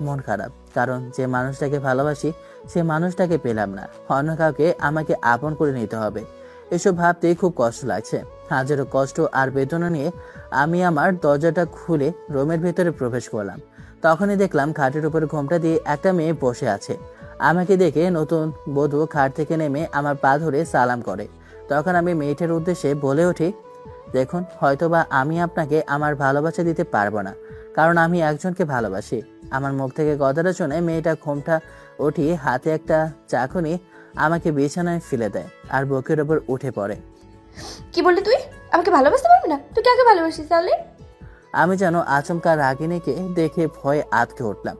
মন খারাপ, কারণ যে মানুষটাকে ভালোবাসি সে মানুষটাকে পেলাম না। অন্য কাউকে আমাকে আপন করে নিতে হবে। এসব ভাবতেই খুব কষ্ট লাগছে। হাজারো কষ্ট আর বেদনা নিয়ে আমি আমার দরজাটা খুলে রুমের ভেতরে প্রবেশ করলাম। তখনই দেখলাম খাটের উপর ঘোমটা দিয়ে একটা মেয়ে বসে আছে। আমাকে দেখে নতুন বধূ খাট থেকে নেমে আমার পা ধরে সালাম করে। তখন আমি মেয়েটার উদ্দেশ্যে বলে উঠি, দেখুন, হয়তোবা আমি আপনাকে আমার ভালোবাসা দিতে পারবো না, কারণ আমি একজনকে ভালোবাসি। আমার মুখ থেকে কথাটা শুনে মেয়েটা ঘোমটা উঠিয়ে হাতে একটা চাকুনি আমাকে বিছানায় ফেলে দেয় আর বুকের ওপর উঠে পড়ে। কি বললি তুই? আমাকে ভালোবাসতে পারবি না? তুই কাকে ভালোবাসিস তাহলে? আমি যেন আচমকা রাগিনীকে দেখে ভয়ে আঁতকে উঠলাম।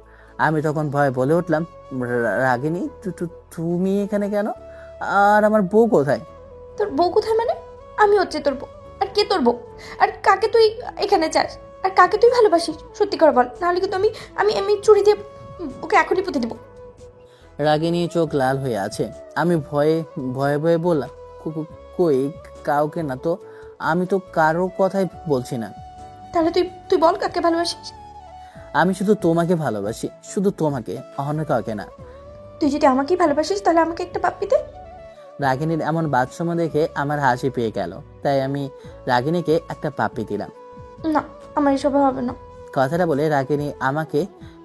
আমি তখন ভয়ে বলে উঠলাম, রাগিনী, তুমি এখানে কেন? আর আমার বউ কোথায়? তোর বউ কোথায় মানে? আমি হচ্ছে তোর বউ। আর কে তোর বউ? আর কাকে তুই এখানে চাস? আর কাকে তুই ভালোবাসিস? সত্যি করে বল, নাহলে কিন্তু আমি আমি আমি চুরি দিয়ে ওকে এখনই পুঁতে দেবো। রাগিনী চোখ লাল হয়ে আছে। আমি ভয়ে ভয়ে ভয়ে বললাম, কই, কাউকে না তো। আমি তো কারো কথাই বলছি না। তাহলে তুই তুই বল কাকে ভালোবাসিস? আমি শুধু তোমাকে ভালোবাসি, শুধু তোমাকে, অন্য কাউকে না। তুই যদি আমাকেই ভালোবাসিস তাহলে আমাকে একটা পাপ্পি দে। রাগিনীর এমন বাৎসল্য দেখে আমার হাসি পেয়ে গেল, তাই আমি রাগিনীকে একটা পাপ্পি দিলাম। না, আমার এসব হবে না। কথাটা বলে রাগিনী আমাকে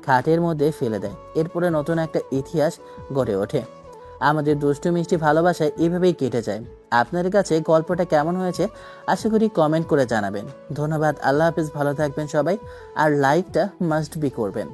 খাটের মধ্যে ফেলে দেয়। এরপরে নতুন একটা ইতিহাস গড়ে ওঠে। আমাদের দুষ্টু মিষ্টি ভালোবাসায় এভাবেই কেটে যায়। আপনাদের কাছে গল্পটা কেমন হয়েছে আশা করি কমেন্ট করে জানাবেন। ধন্যবাদ। আল্লাহ হাফিজ, ভালো থাকবেন সবাই, আর লাইকটা মাস্ট বি করবেন।